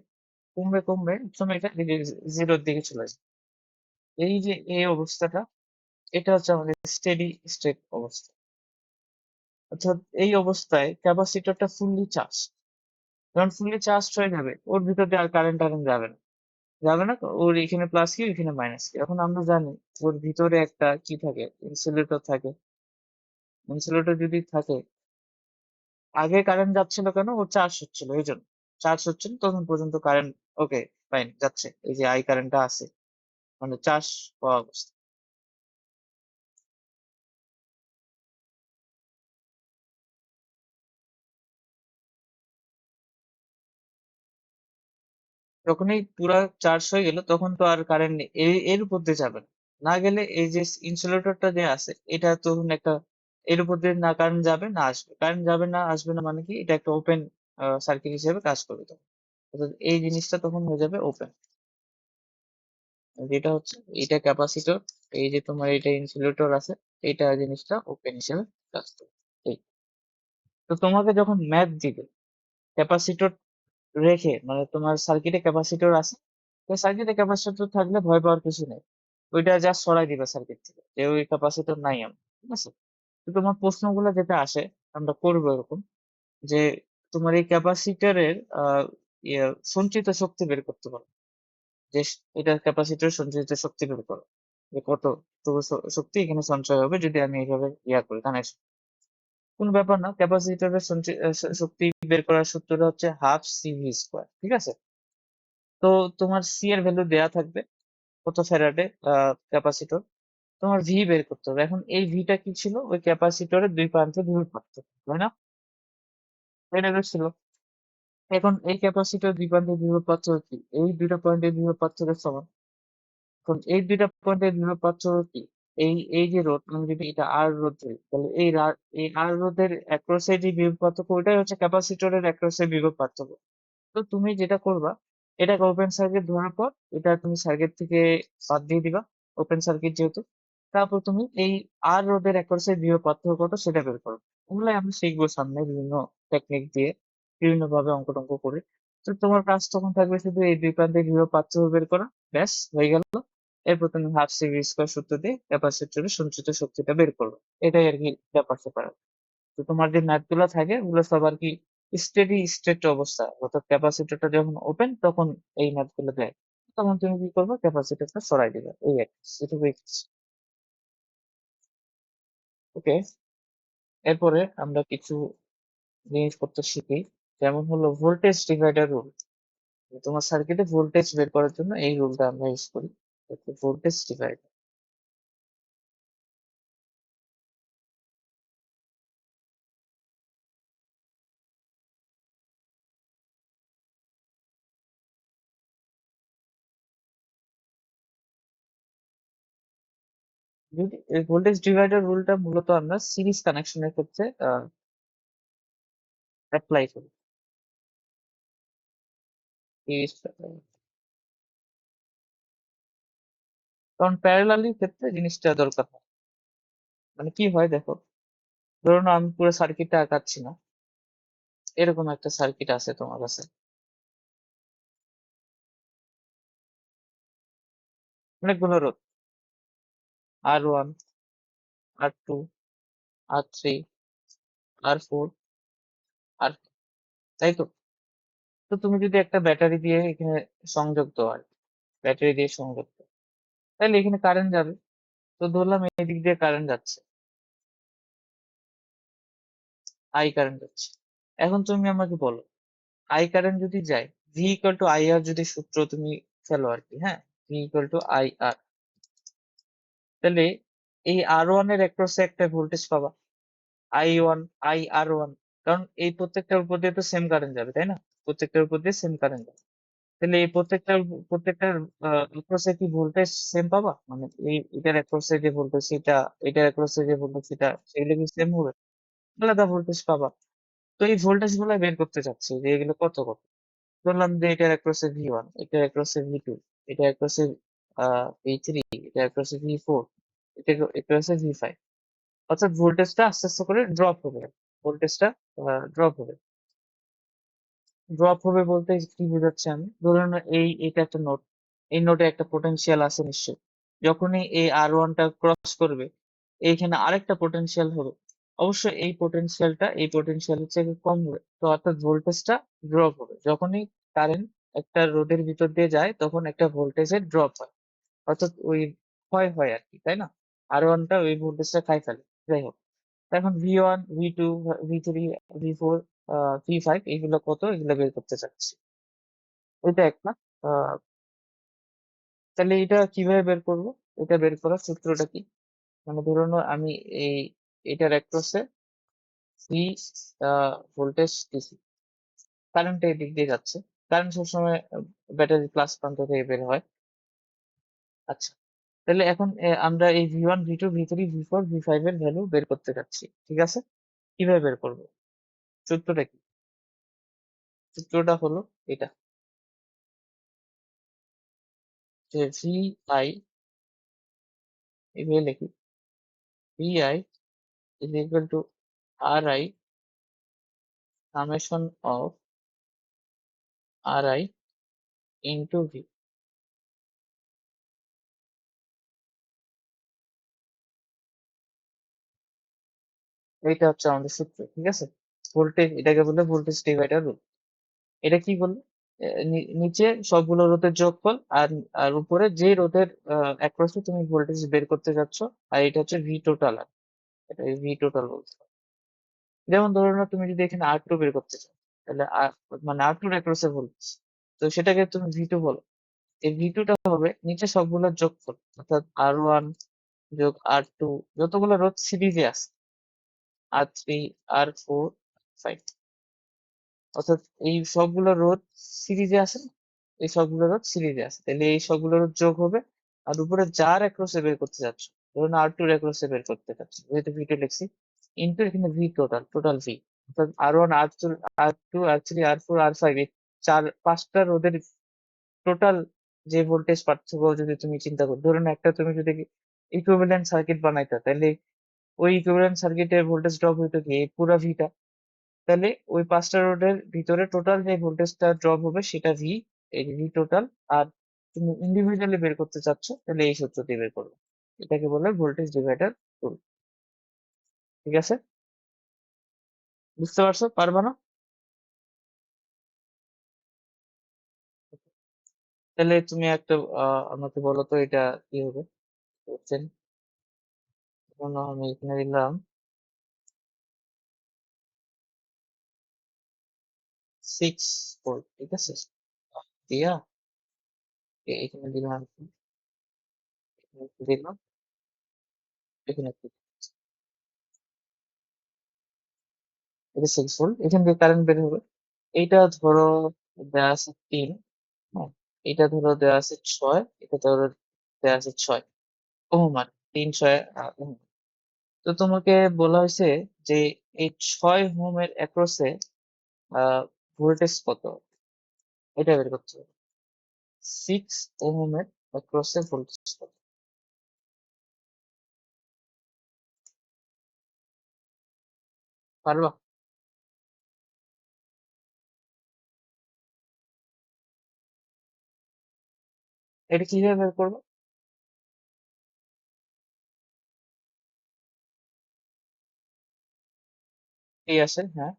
কমবে কমবে, একসময় এটা জিরোর দিকে চলে আসবে। এই যে এই অবস্থাটা, এটা হচ্ছে আমাদের স্টেডি স্টেট অবস্থা। অর্থাৎ এই অবস্থায় ক্যাপাসিটরটা ফুললি চার্জ, যখন ফুললি চার্জ হয়ে যাবে ওর ভিতর দিয়ে আর কারেন্ট যাবে না, যাবে না তো, ওর এখানে প্লাস কি এখানে মাইনাস কি। এখন আমরা জানি ওর ভিতরে একটা কি থাকে, ইনসুলেটর থাকে। ইনসুলেটর যদি থাকে, আগে কারেন্ট যাচ্ছিল কেন, ও চার্জ হচ্ছিল, এই জন্য চার্জ হচ্ছিল তখন পর্যন্ত কারেন্ট, ওকে ফাইন যাচ্ছে, এই যে আই কারেন্টটা আছে, মানে চার্জ হওয়া অবস্থা। যখনই পুরা চার্জ হয়ে গেল তখন তো আর কারেন্ট নেই, এর উপর দিয়ে যাবে না। না গেলে এই যে ইনসুলেটরটা যে আছে এটা তখন একটা, এর উপর দিয়ে না কারেন্ট যাবে না আসবে, কারেন্ট যাবে না আসবে না মানে কি, এটা একটা ওপেন সার্কিট হিসেবে কাজ করবে তখন। অর্থাৎ এই জিনিসটা তখন হয়ে যাবে ওপেন। যেটা হচ্ছে এটা ক্যাপাসিটর, এই যে তোমার এটা ইনসুলেটর আছে, এটা জিনিসটা ওপেন হিসেবে কাজ করবে। এই, তো তোমাকে যখন ম্যাথ দিবে ক্যাপাসিটর রেখে, মানে তোমার সার্কিটে ক্যাপাসিটর আছে, তো সার্কিটে ক্যাপাসিটর থাকলে ভয় পাওয়ার কিছু নেই, ওইটা জাস্ট সরাই দিবে সার্কিট থেকে, যে ওই ক্যাপাসিটর নাই আমার, ঠিক আছে। তো তোমার প্রশ্নগুলো যেটা আসে আমরা করবো এরকম, যে তোমার এই ক্যাপাসিটরের ইয়ে সঞ্চিত শক্তি বের করতে পারো, যে এটা ক্যাপাসিটর সঞ্চিত শক্তি বের করো, যে কত শক্তি এখানে সঞ্চয় হবে যদি আমি এইভাবে করি কানেকশন। কোনো ব্যাপার না, ক্যাপাসিটরের সঞ্চয় শক্তি বের করার সূত্রটা হচ্ছে হাফ সিভি স্কোয়ার, ঠিক আছে। তো তোমার সি এর ভ্যালু দেয়া থাকবে কত ফ্যারাডে ক্যাপাসিটর, তোমার ভি বের করতে হবে। এখন এই ভিটা কি ছিল, ওই ক্যাপাসিটরের দুই প্রান্তে বিভব পার্থক্য, তাই না, এটা ছিল। এখন এই ক্যাপাসিটর দুই প্রান্তের বিভব পার্থক্য কি, এই দুইটা পয়েন্টের বিভব পার্থক্যের সমান। এখন এই দুইটা পয়েন্টের বিভব পার্থক্য কি, এই যে রোধ, আমি যদি এটা আর রোধ ধরি তাহলে এই আর রোধের অ্যাক্রসে যে বিভব পার্থক্য ওইটাই হচ্ছে ক্যাপাসিটরের অ্যাক্রসে বিভব পার্থক্য। তো তুমি যেটা করবা, এটাকে ওপেন সার্কিট ধরার পর এটা তুমি সার্কিট থেকে বাদ দিয়ে দিবা, ওপেন সার্কিট যেহেতু। তারপর তুমি এই আর রোধের অ্যাক্রসের বিভব পার্থক্য কত সেটা বের করো। ওগুলাই আমরা শিখবো সামনে বিভিন্ন টেকনিক দিয়ে, বিভিন্ন ভাবে অঙ্ক টঙ্ক করে। তো তোমার কাজ তখন থাকবে শুধু এই দুই প্রান্তের বিভব পার্থক্য বের করা, ব্যাস হয়ে গেল। এরপর তুমি হাফ সিভি স্কোয়ার সূত্র দিয়ে ক্যাপাসিটরের সঞ্চিত শক্তিটা বের করবে। এটাই আর কি ব্যাপার স্যাপার। তো তোমার যে ম্যাথ গুলো থাকে ওগুলো সব আর কি স্টেডি স্টেট অবস্থা, অর্থাৎ ক্যাপাসিটরটা যখন ওপেন তখন এই ম্যাথ গুলো দেয়, তখন তুমি কি করবে, ক্যাপাসিটরটা সরাই দিবে, এই আর কি, এটুকুই। ওকে, এরপরে আমরা কিছু জিনিসপত্র শিখি, যেমন হলো ভোল্টেজ ডিভাইডার রুল। তোমার সার্কিটে ভোল্টেজ বের করার জন্য এই রুলটা আমরা ইউজ করি, ভোল্টেজ ডিভাইডার। যদি এই ভোল্টেজ ডিভাইডার রুলটা মূলত আমরা সিরিজ কানেকশনের ক্ষেত্রে অ্যাপ্লাই করি। সিরিজ, কারণ প্যারালালির ক্ষেত্রে জিনিসটা দরকার হয়। মানে কি হয় দেখো, ধরুন আমি পুরো সার্কিটটা আঁকাচ্ছি না, এরকম একটা সার্কিট আছে তোমার কাছে, অনেকগুলো রোধ, R1, R2, R3, R4, আর, তাই তো? তো তুমি যদি একটা ব্যাটারি দিয়ে এখানে সংযোগ দাও, আর ব্যাটারি দিয়ে সংযোগ দাও, তাহলে এখানে কারেন্ট যাবে। তো ধরলাম এই দিক দিয়ে কারেন্ট যাচ্ছে, আই কারেন্ট যাচ্ছে। এখন তুমি আমাকে বলো, আই কারেন্ট যদি যায়, ভি ইকুয়াল টু আই আর যদি সূত্র তুমি ফেলো আর কি, হ্যাঁ, ভি ইকুয়াল টু আই আর, তাহলে এই R1 এর অ্যাক্রসে একটা ভোল্টেজ পাবা, I1, IR1, কারণ এই প্রত্যেকটার উপর দিয়ে তো সেম কারেন্ট যাবে, তাই না? প্রত্যেকটার উপর দিয়ে সেম কারেন্ট যাবে। তাহলে এই প্রত্যেকটার অ্যাক্রসে কি ভোল্টেজ সেম পাবা? মানে এই এটার অ্যাক্রসে যে ভোল্টেজ সেটা, এটার অ্যাক্রসে যে ভোল্টেজ সেটা, সেগুলো কি সেম হবে? আলাদা ভোল্টেজ পাবা। তো এই ভোল্টেজ গুলো বের করতে চাচ্ছি যে এগুলো কত কত। ধরলাম যে এটার অ্যাক্রসে V1, এটার অ্যাক্রসে V2, এটা অ্যাক্রসে V3, এটা অ্যাক্রসে V4, এটা অ্যাক্রসে V5। অর্থাৎ ভোল্টেজটা আস্তে আস্তে করে ড্রপ হবে, ভোল্টেজটা ড্রপ হবে। ড্রপ হবে বলতে কি বোঝাচ্ছি আমি, ধরুন এটা একটা নোড, এই নোডে একটা পোটেনশিয়াল আছে নিশ্চয়ই, যখনই এই R1টা ক্রস করবে এইখানে আরেকটা পোটেনশিয়াল হবে, অবশ্যই এই পোটেনশিয়ালের থেকে কম হবে, তো অর্থাৎ ভোল্টেজটা ড্রপ হবে। যখনই কারেন্ট একটা রোধের ভিতর দিয়ে যায় তখন একটা ভোল্টেজের ড্রপ হয়, অর্থাৎ ওই ক্ষয় হয় আর কি, তাই না? R1টা ওই ভোল্টেজটা খাই ফেলে। যাই হোক, এখন V1, V2, V3, V4, V5 এগুলো কত, এগুলো বের করতে চাচ্ছি। এটা একটা, আহ, তাহলে এটা কিভাবে বের করব? এটা বের করার সূত্রটা কি? মানে ধরুন আমি এই এটার অ্যাক্রসে ভি ভোল্টেজ দিছি, কারেন্ট এই দিক দিয়ে যাচ্ছে, কারেন্ট সবসময় ব্যাটারি প্লাস প্রান্ত থেকে বের হয়। আচ্ছা, তাহলে এখন আমরা এই V1, V2, V3, V4, V5 এর ভ্যালু বের করতে চাচ্ছি, ঠিক আছে? কিভাবে বের করব? সূত্রটা কি? সূত্রটা হলো এটা, যে ভি আই, এভাবে লিখি, Vi is equal to Ri summation of Ri into V। এইটা হচ্ছে আমাদের সূত্র, ঠিক আছে? ভোল্টেজ, এটাকে বলে ভোল্টেজ ডিভাইডার রুল। এটা কি বললো? নিচে সবগুলো রোধের যোগফল, আর আর উপরে যে রোধের অ্যাক্রসে তুমি ভোল্টেজ বের করতে যাচ্ছ, আর এটা হচ্ছে ভি টোটাল, আর এটা ভি টোটাল বলতে পারো। যেমন ধরো না, তুমি যদি এখানে R2 বের করতে চাও, তাহলে মানে R2 এর অ্যাক্রসে ভোল্টেজ, তো সেটাকে তুমি V2 বলো। এই V2 টা হবে নিচে সবগুলোর যোগফল, অর্থাৎ R1 যোগ R2, যতগুলো রোধ সিরিজে আছে, R3, R4, 5, অর্থাৎ এই সবগুলো রোধ সিরিজে আছে না? এই সবগুলো রোধ সিরিজে আছে, তাহলে এই সবগুলো রোধ যোগ হবে, আর উপরে যার অ্যাক্রসে বের করতে যাচ্ছ, ধরুন R2 এর অ্যাক্রসে বের করতে যাচ্ছ, যেহেতু V2 লিখছি, ইন্টু এখানে ভি টোটাল, টোটাল ভি, অর্থাৎ R1, R2, R2, R3, R4, R5, এই পাঁচটা রোধের টোটাল যে ভোল্টেজ পার্থক্য যদি তুমি চিন্তা করো, ধরুন একটা তুমি যদি ইকুইভ্যালেন্ট সার্কিট বানাইতা, তাহলে ওই ইকুইভ্যালেন্ট সার্কিটের ভোল্টেজ ড্রপ হইতো কি এই পুরা ভিটা, তাহলে ওই পাঁচটা রোডের ভিতরে টোটাল যে ভোল্টেজটা ড্রপ হবে সেটা ভি, এই ভি টোটাল। আর তুমি ইন্ডিভিজুয়ালি বের করতে চাচ্ছ, তাহলে এই সূত্র দিয়ে বের করবে। এটাকে বলে ভোল্টেজ ডিভাইডার রুল, ঠিক আছে? বুঝতে পারছো? পারবা না? তাহলে তুমি একটা আমাকে বলো তো এটা কি হবে কোশ্চেন। আমি এখানে দিলাম 6 ভোল্ট, ঠিক আছে? দিয়া এখানে দিলাম, এখানে একটু দিলাম, এখানে একটু, এটা 6 ভোল্ট, এখান থেকে কারেন্ট বের হবে। এইটা ধরো দেওয়া আছে 3, হ্যাঁ, এটা ধরো দেওয়া আছে 6, এটা ধরো দেওয়া আছে 6 ওহম আর 300 ওহম। তো তোমাকে বলা হয়েছে যে এই 6 ওহমের অ্যাক্রসে ভোল্টেজ কত, এটা বের করতে হবে। 6 ওহমের অ্যাক্রসে ভোল্টেজ কত? পারবা? এটা কিভাবে বের করবো? এই আছে, হ্যাঁ।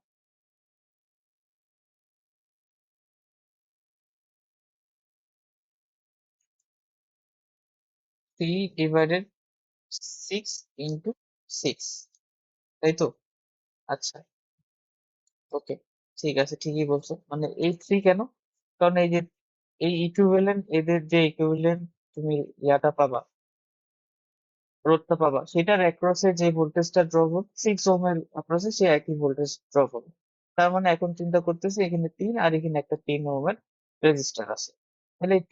3/6 ইন্টু 6, তাই তো? আচ্ছা, ওকে, ঠিক আছে, ঠিকই বলছো। মানে এই 3 কেন? কারণ এই যে এই ইকুইভ্যালেন্ট, এদের যে ইকুইভ্যালেন্ট তুমি ইয়াটা পাবা, রোধটা পাবা, সেটার অ্যাক্রসে যে ভোল্টেজটা ড্রপ হবে 6 ওহমের অ্যাক্রসে সে একই ভোল্টেজ ড্রপ হবে। তার মানে এখন চিন্তা করতেছি এখানে 3 আর এখানে একটা 3 ওহমের রেজিস্টার আছে। তাহলে এই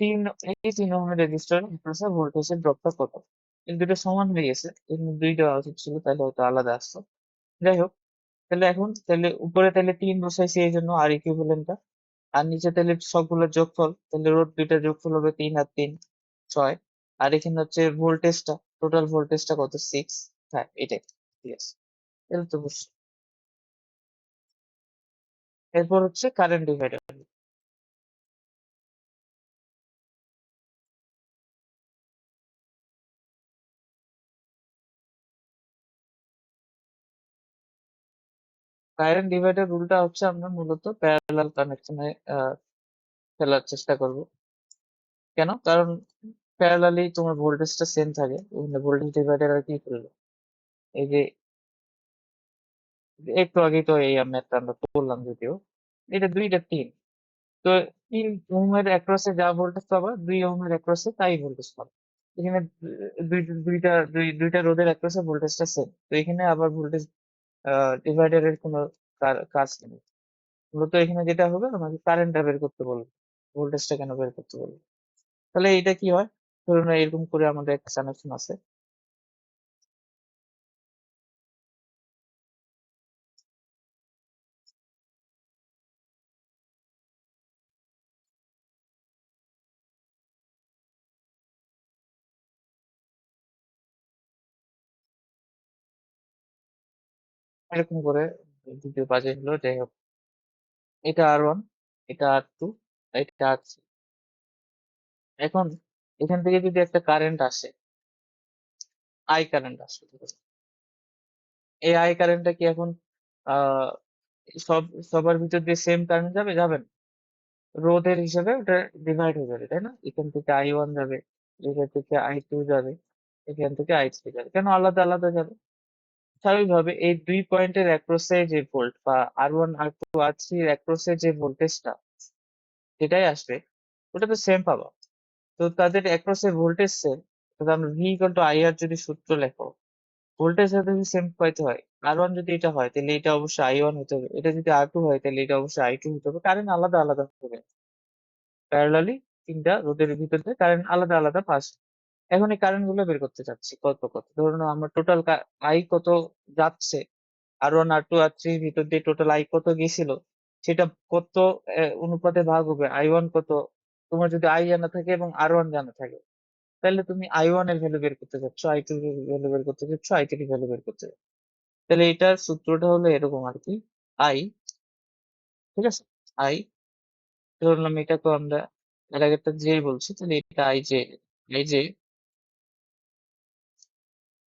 3 ওহমের রেজিস্টার অ্যাক্রসে ভোল্টেজের ড্রপটা কত? এই দুটো সমান হয়ে গেছে, এখানে 2 দেওয়া উচিত ছিল, তাহলে হয়তো আলাদা আসতো। যাই হোক, তাহলে এখন তাহলে উপরে তাহলে 3 বসাইছি এই জন্য আর ইকুইভ্যালেন্টটা, আর নিচে তাহলে সবগুলোর যোগফল, তাহলে রোধ দুইটার যোগফল হবে 3 আর 3 6। আর এখানে হচ্ছে ভোল্টেজটা, টোটাল ভোল্টেজটা কত? 6। হ্যাঁ, এটাই। ঠিক আছে, তাহলে তো বুঝছি। এরপর হচ্ছে কারেন্ট ডিভাইডার। কারেন্ট ডিভাইডার রুলটা হচ্ছে আমরা মূলত প্যারালাল কানেকশনে ফেলার চেষ্টা করব। কেন? কারণ প্যারালালি তোমার ভোল্টেজটা সেম থাকে, ভোল্টেজ ডিভাইডার আর কি করবে? এই যে একটু আগেই তো এই ম্যাথটা আমরা করলাম যদিও, এটা 2 এটা 3। তো 3 ওহমের অ্যাক্রসে যা ভোল্টেজ পাবা 2 ওহমের অ্যাক্রসে তাই ভোল্টেজ পাবা। এখানে দুইটা রোধের অ্যাক্রসে ভোল্টেজটা সেম, তো এখানে আবার ভোল্টেজ ডিভাইডারের কোনো কাজ নেই। মূলত এখানে যেটা হবে, আমাকে কারেন্টটা বের করতে বলবে, ভোল্টেজটা কেন বের করতে বলবে। তাহলে এটা কি হয়, ধরুন এরকম করে আমাদের একটা কানেকশন আছে। এরকম করে দ্বিতীয় পাজে হলো, যাই হোক, এটা R1, এটা R2, এটা R3। এখন এখান থেকে যদি একটা কারেন্ট আসে, আই কারেন্ট আসে, এই আই কারেন্টটা কি এখন আহ সব সবার ভিতর দিয়ে সেম কারেন্ট যাবে? যাবে না। রোধের হিসেবে ওটা ডিভাইড হয়ে যাবে, তাই না? এখান থেকে I1 যাবে, এখান থেকে I2 যাবে, এখান থেকে I3 যাবে। কেন আলাদা আলাদা যাবে? স্বাভাবিকভাবে এই 2 পয়েন্টের অ্যাক্রসে যে ভোল্ট বা R1 R2 R3 এর অ্যাক্রসে যে ভোল্টেজটা যেটাই আসবে, ওটা তো সেম পাবা। তো তাদের অ্যাক্রসে ভোল্টেজ সেম, তাহলে আমরা V ইকুয়াল টু IR যদি সূত্র লেখো, ভোল্টেজ যদি সেম পাইতে হয়, R1 যদি এটা হয় তাহলে এটা অবশ্যই I1 হতে হবে, এটা যদি R2 হয় তাহলে এটা অবশ্যই I2 হতে হবে। কারেন্ট আলাদা আলাদা হবে, প্যারালালি তিনটা রোধের ভিতর দিয়ে কারেন্ট আলাদা আলাদা পাস। এখন এই কারেন্ট গুলো বের করতে চাচ্ছি কত কত, ধরুন আমরা টোটাল আই কত যাচ্ছে, R1 R2 R3 ভিতর দিয়ে টোটাল আই কত গেছিল, সেটা কত অনুপাতে ভাগ হবে, I1 কত। তোমার যদি আই জানা থাকে এবং R1 জানা থাকে, তাহলে তুমি I1 এর ভ্যালু বের করতে চাচ্ছ, I2 এর ভ্যালু বের করতে চাচ্ছ, I3 এর ভ্যালু বের করতে চাচ্ছ। তাহলে এটার সূত্রটা হলো এরকম আর কি। আই, ঠিক আছে, আই, ধরলাম এটা তো আমরা এর আগেরটা জে বলছি, তাহলে এটা I J। I J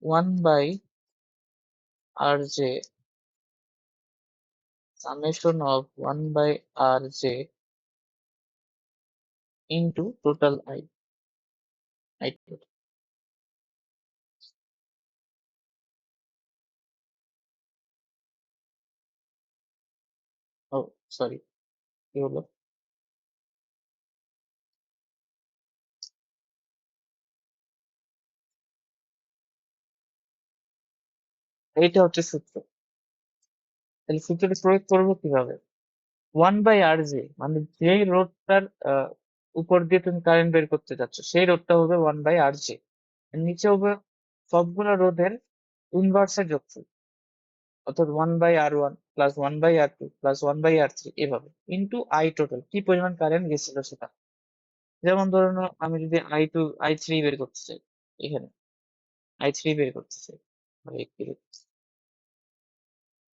1/R J, summation of 1/RJ into total I total. ও সরি, কি হলো? এইটা হচ্ছে সূত্র। তাহলে সূত্রটা প্রয়োগ করবো কিভাবে? 1/RJ মানে যেই রোধটার উপর দিয়ে তুমি কারেন্ট বের করতে চাচ্ছ, সেই রোধটা হবে 1/RJ, নিচে হবে সবগুলো রোধের ইনভার্সের যোগফল, অর্থাৎ 1/R1 plus 1/R2 plus 1/R3 এভাবে ইন্টু আই টোটাল, কি পরিমাণ কারেন্ট গেছিল সেটা। যেমন ধরে নাও আমি যদি I3 বের করতে চাই, এখানে I3 বের করতে চাই,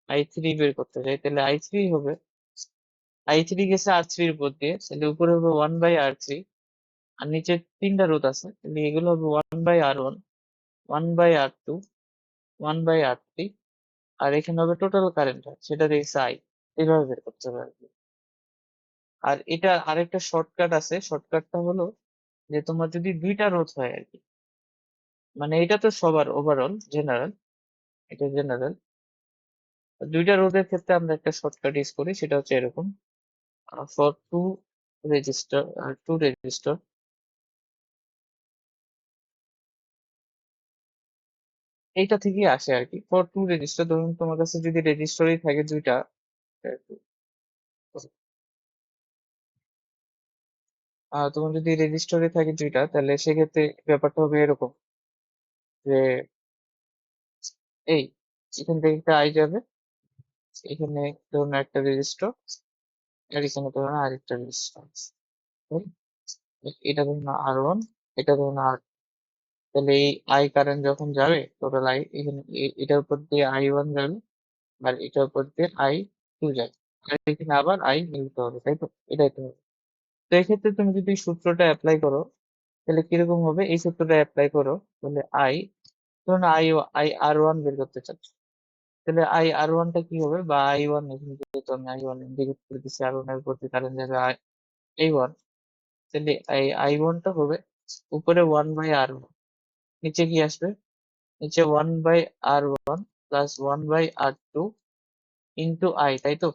I3 বের করতে চাই, তাহলে I3 হবে, I3 গেছে R3 এর উপর দিয়ে, তাহলে উপরে হবে 1/R3, আর নিচে তিনটা রোধ আছে, তাহলে এগুলো হবে 1/R1, 1/R2, 1/R3, আর এখানে হবে টোটাল কারেন্ট, সেটা দেখছে আই। এইভাবে বের করতে হবে আর কি। আর এটা আরেকটা শর্টকাট আছে, শর্টকাটটা হলো যে তোমার যদি দুইটা রোধ হয় আর কি, মানে এটা তো সবার ওভারঅল জেনারেল, এটা জেনারেল, দুইটা রোধের ক্ষেত্রে আমরা একটা শর্টকাট ইউজ করি, সেটা হচ্ছে এরকম, ফর টু রেজিস্টার, এইটা থেকেই আসে আর কি। ফর টু রেজিস্টার, ধরুন তোমার কাছে যদি রেজিস্টরই থাকে দুইটা, তোমার যদি রেজিস্টরে থাকে দুইটা, তাহলে সেক্ষেত্রে ব্যাপারটা হবে এরকম যে এই এখান থেকে একটা আই যাবে, এখানে ধরুন একটা রেজিস্টর, আর এখানে ধরুন আরেকটা রেজিস্টর, এটা ধরুন R1, এটা ধরুন আর, তাহলে এই আই কারেন্ট যখন যাবে টোটাল আই, এখানে এটার উপর দিয়ে I1 যাবে, আর এটার উপর দিয়ে I2 যাবে, আর এখানে আবার আই মিলতে হবে, তাই তো? এটাই তো হবে। তো এক্ষেত্রে তুমি যদি এই সূত্রটা অ্যাপ্লাই করো, তাহলে কিরকম হবে? এই সূত্রটা অ্যাপ্লাই করো, তাহলে ধরুন I R1 বের করতে চাচ্ছ, তাহলে I R1 টা কি হবে, বা I1, এখানে যেহেতু আমি I1 ইন্ডিকেট করে দিচ্ছি, R1 এর প্রতি কারেন্ট যাবে I1, তাহলে I1 টা হবে উপরে 1/R1, নিচে কি আসবে? নিচে 1/R1 plus 1/R2 into I, তাই তো?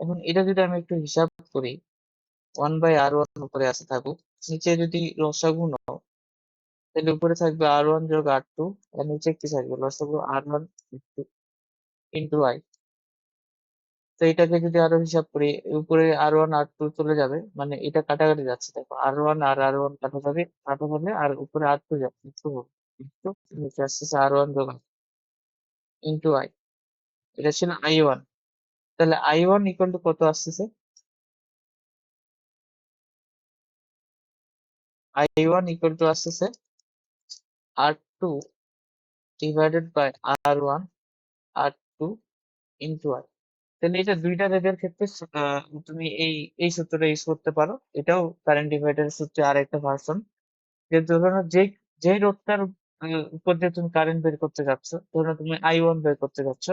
এখন এটা যদি আমি একটু হিসাব করি, 1/R1 উপরে আসে থাকুক, নিচে যদি লসাগু নাও, তাহলে উপরে থাকবে R1 যোগ R2, আর নিচে কি থাকবে? লসাগু R1 ইন্টু আই। তো এটাকে যদি আরো হিসাব করি, উপরে R1 R2 চলে যাবে, মানে এটা কাটাকাটি যাচ্ছে, দেখো R1 আর R1 কাটা যাবে, আর উপরে R2 যাচ্ছে, একটু হবে, একটু নিচে আসতেছে R1 যোগ ইন্টু আই, এটা ছিল I1। তাহলে I1 ইকুয়াল টু কত আসতেছে? I1 ইকুয়াল টু আসতেছে R2 divided by R1, R2 into I. তাহলে এটা দুইটা রেটের ক্ষেত্রে তুমি এই সূত্রটা ইউজ করতে পারো, এটাও কারেন্ট ডিভাইডারের সূত্রে আর একটা ভার্সন। যে ধরো যেই রোধটার উপর দিয়ে তুমি কারেন্ট বের করতে যাচ্ছ, ধরো তুমি I1 বের করতে যাচ্ছ,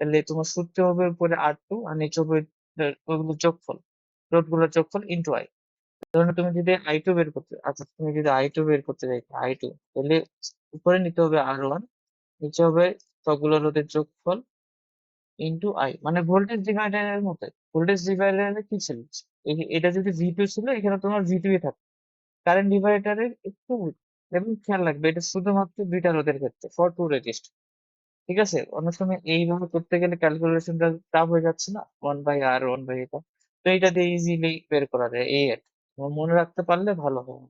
তাহলে তোমার সূত্র হবে উপরে R2, আর নিচে হবে ওগুলোর যোগফল, রোধগুলোর যোগফল ইন্টু আই। ধরো তুমি যদি I2 বের করতে, আচ্ছা তুমি যদি I2 বের করতে চাইছো, I2, তাহলে উপরে নিতে হবে R1, নিচে হবে সবগুলো রোধের যোগফল ইন্টু আই, মানে ভোল্টেজ ডিভাইডারের মতো। ভোল্টেজ ডিভাইডারে কি ছিল? এটা যদি V2 ছিল, এখানে তোমার V2 থাকে। কারেন্ট ডিভাইডারের একটু উল্টো। এবং খেয়াল রাখবে, এটা শুধুমাত্র দুইটা রোধের ক্ষেত্রে, ফর টু রেজিস্ট। ঠিক আছে? অনেক সময় এইভাবে করতে গেলে ক্যালকুলেশনটা টাফ হয়ে যাচ্ছে না, 1/R, 1/, এটা তো এটা দিয়ে ইজিলি বের করা যায়, এই আর কি। তোমার মনে রাখতে পারলে ভালো হবে।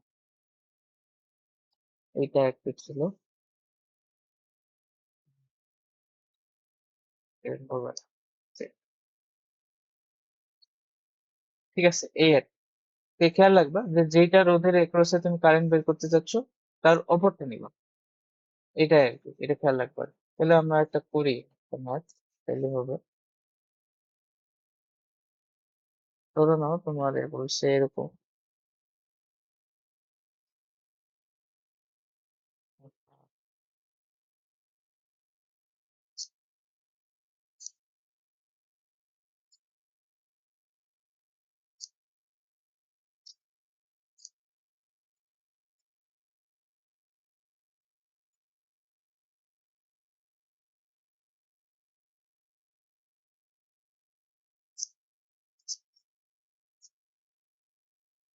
এইটা একটু ছিল এর পরে। ঠিক আছে, এই আর কি। খেয়াল রাখবা যে যেইটা রোধের এক্রসে তুমি কারেন্ট বের করতে চাচ্ছ, তার অপরটা নিবা, এটাই আর কি, এটা খেয়াল রাখবা। তাহলে আমরা একটা করি তোমার, তাহলে হবে, ধরো নাও তোমার বলছে এরকম,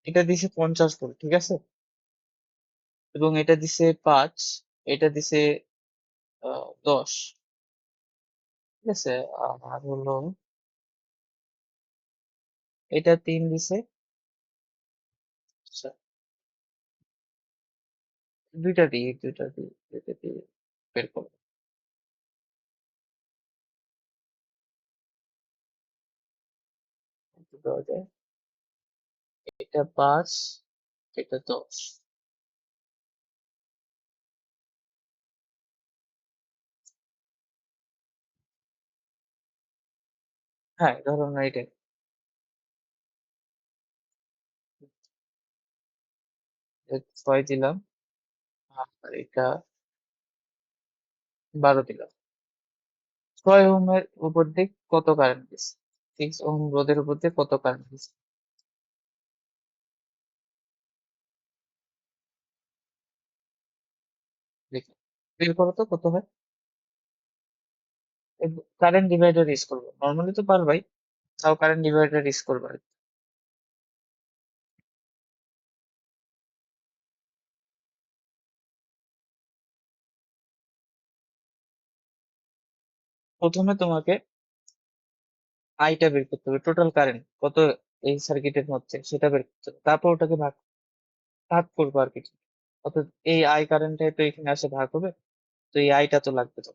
এটা দিছে 50 ভোল্ট, ঠিক আছে, এবং এটা দিছে 5, এটা দিছে 10, ঠিক আছে, আর হলো এটা 3 দিছে, আচ্ছা, দুইটা দিই, দুইটা দিই, দুইটা দিই, বের করো। কত দেওয়া যায়? এটা 5, এটা 10। হ্যাঁ, ধরো না এটাই। 6 দিলাম, আর এটা 12 দিলাম। 6 ওহমের উপর দিয়ে কত কারেন্ট গেছে? 6 ওহম রোধের উপর দিয়ে কত কারেন্ট গেছে? দেখি, বের করো তো কত হয়। কারেন্ট ডিভাইডার ইউজ করবো, নর্মালি তো পারবাই, তাও কারেন্ট ডিভাইডার ইউজ করবো আর কি। প্রথমে তোমাকে আইটা বের করতে হবে, টোটাল কারেন্ট কত এই সার্কিটের মধ্যে সেটা বের করতে হবে, তারপর ওটাকে ভাগ ভাগ করবো আর কিছু। অর্থাৎ এই আই কারেন্টটাই তো এখানে আসে ভাগ হবে, তো এই আইটা তো লাগবে তো।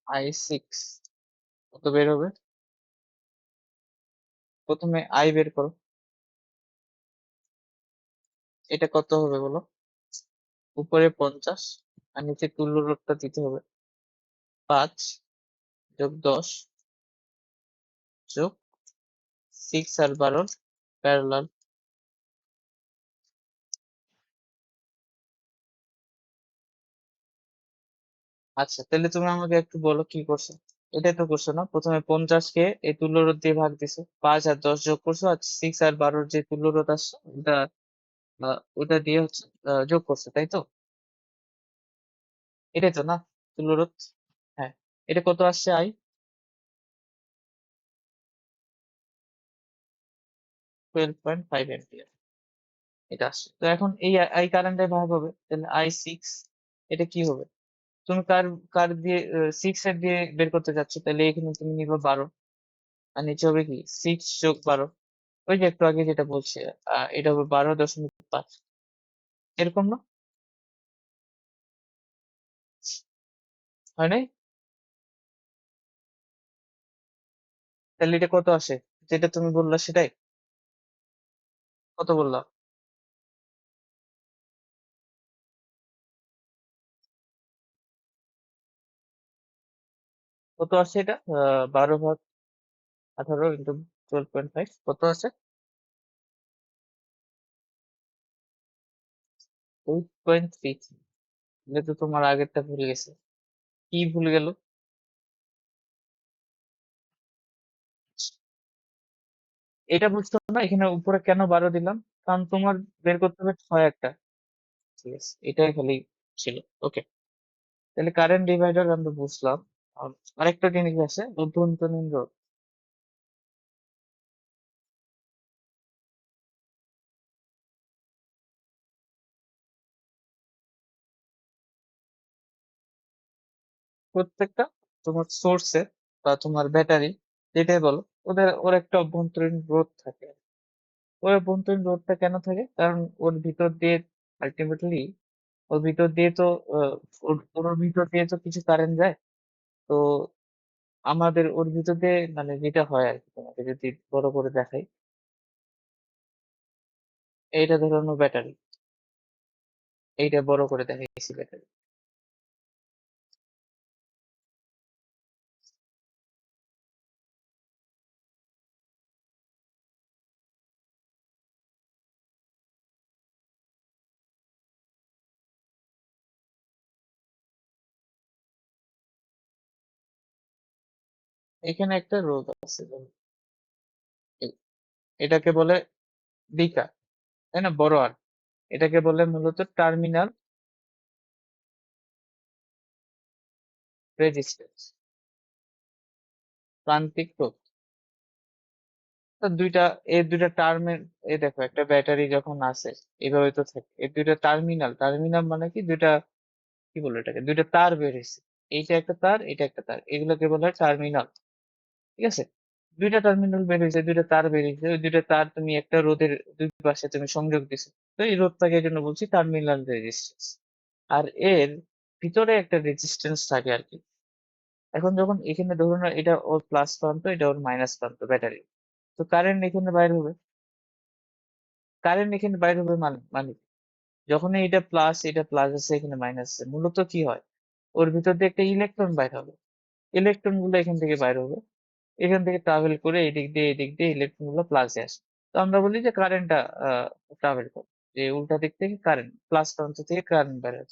I6 কত বের হবে? প্রথমে আই বের করো। এটা কত হবে বলো? উপরে 50 আর নিচে তুল্য রোধটা দিতে হবে। 5 যোগ 10 যোগ 6 আর 12 প্যারালাল। আচ্ছা, তাহলে তুমি আমাকে একটু বলো কি করছো। এটাই তো করছো না, প্রথমে 50 কে এই তুল্য রোধ দিয়ে ভাগ দিছো, 5 আর 10 যোগ করছো, আর 6 আর 12 যে তুল্য রোধ আসছে ওটা ওটা দিয়ে হচ্ছে যোগ করছো, তাই তো? এটাই তো না তুল্য রোধ? হ্যাঁ। এটা কত আসছে আই? 12.5 অ্যাম্পিয়ার এটা আসছে। তো এখন এই আই কারেন্টের ভাগ হবে, তাহলে I6 এটা কি হবে? তুমি কার কার দিয়ে 6 এর দিয়ে বের করতে যাচ্ছ, তাহলে এখানে তুমি নিবে 12, আর নিচে হবে কি 6 যোগ 12, ওই যে একটু আগে যেটা বলছে, এটা হবে 12.5, এরকম না? হয় নাই? তাহলে এটা কত আসে, যেটা তুমি বললা সেটাই? কত বললা? কত আসছে এটা? 12/18 × 12.5 কত আছে? 8.33। এটা তো তোমার আগেরটা ভুলে গেছে। কি ভুলে গেল? এটা বুঝতো না এখানে উপরে কেন 12 দিলাম, কারণ তোমার বের করতে হবে 6 একটা। ঠিক আছে, এটাই খালি ছিল। ওকে, তাহলে কারেন্ট ডিভাইডার আমরা বুঝলাম। আর আরেকটা জিনিস আছে, অভ্যন্তরীণ রোধ। প্রত্যেকটা তোমার সোর্সে বা তোমার ব্যাটারি, যেটাই বলো, ওর একটা অভ্যন্তরীণ রোধ থাকে। ওর অভ্যন্তরীণ রোধটা কেন থাকে? কারণ ওর ভিতর দিয়ে আলটিমেটলি, ওর ভিতর দিয়ে তো আহ, ওর ভিতর দিয়ে তো কিছু কারেন্ট যায়। তো আমাদের ওর ভিতর দিয়ে মানে যেটা হয় আর কি, তোমাকে যদি বড় করে দেখাই, এইটা ধরানো ব্যাটারি, এইটা বড় করে দেখাইছি ব্যাটারি। এখানে একটা রোধ আছে ধরো, এ- এটাকে বলে বিকা, তাই না, বড় আর। এটাকে বলে মূলত টার্মিনাল রেজিস্ট্যান্স, প্রান্তিক রোধ। তো এই দুইটা টার্মের, এই দেখো একটা ব্যাটারি যখন আসে এভাবে তো থাকে, এই দুইটা টার্মিনাল, টার্মিনাল মানে কি, দুইটা কি বলে এটাকে, দুইটা তার বের হয়েছে, এইটা একটা তার, এটা একটা তার, এগুলোকে বলা হয় টার্মিনাল। ঠিক আছে? দুইটা টার্মিনাল বের হয়েছে, দুইটা তার বের হয়েছে, ওই দুইটা তার তুমি একটা রোধের দুই পাশে তুমি সংযোগ দিছো। তো এই রোধটাকে এই জন্য বলছি টার্মিনাল রেজিস্ট্যান্স। আর এর ভিতরে একটা রেজিস্ট্যান্স থাকে আর কি। এখন যখন এখানে ধরুন না এটা ওর প্লাস প্রান্ত, এটা ওর মাইনাস প্রান্ত ব্যাটারি, তো কারেন্ট এখানে বাইর হবে। কারেন্ট এখানে বাইর হবে মানে মানে যখন এটা প্লাস আছে এখানে মাইনাস আছে, মূলত কি হয়, ওর ভিতর দিয়ে একটা ইলেকট্রন বাইর হবে। ইলেকট্রন গুলো এখান থেকে বাইর হবে, এখান থেকে ট্রাভেল করে এদিক দিয়ে ইলেকট্রন গুলো প্লাসে আসে। তো আমরা বলি যে কারেন্টটা ট্রাভেল করে, যে উল্টা দিক থেকে কারেন্ট, প্লাস প্রান্ত থেকে কারেন্ট বের হয়,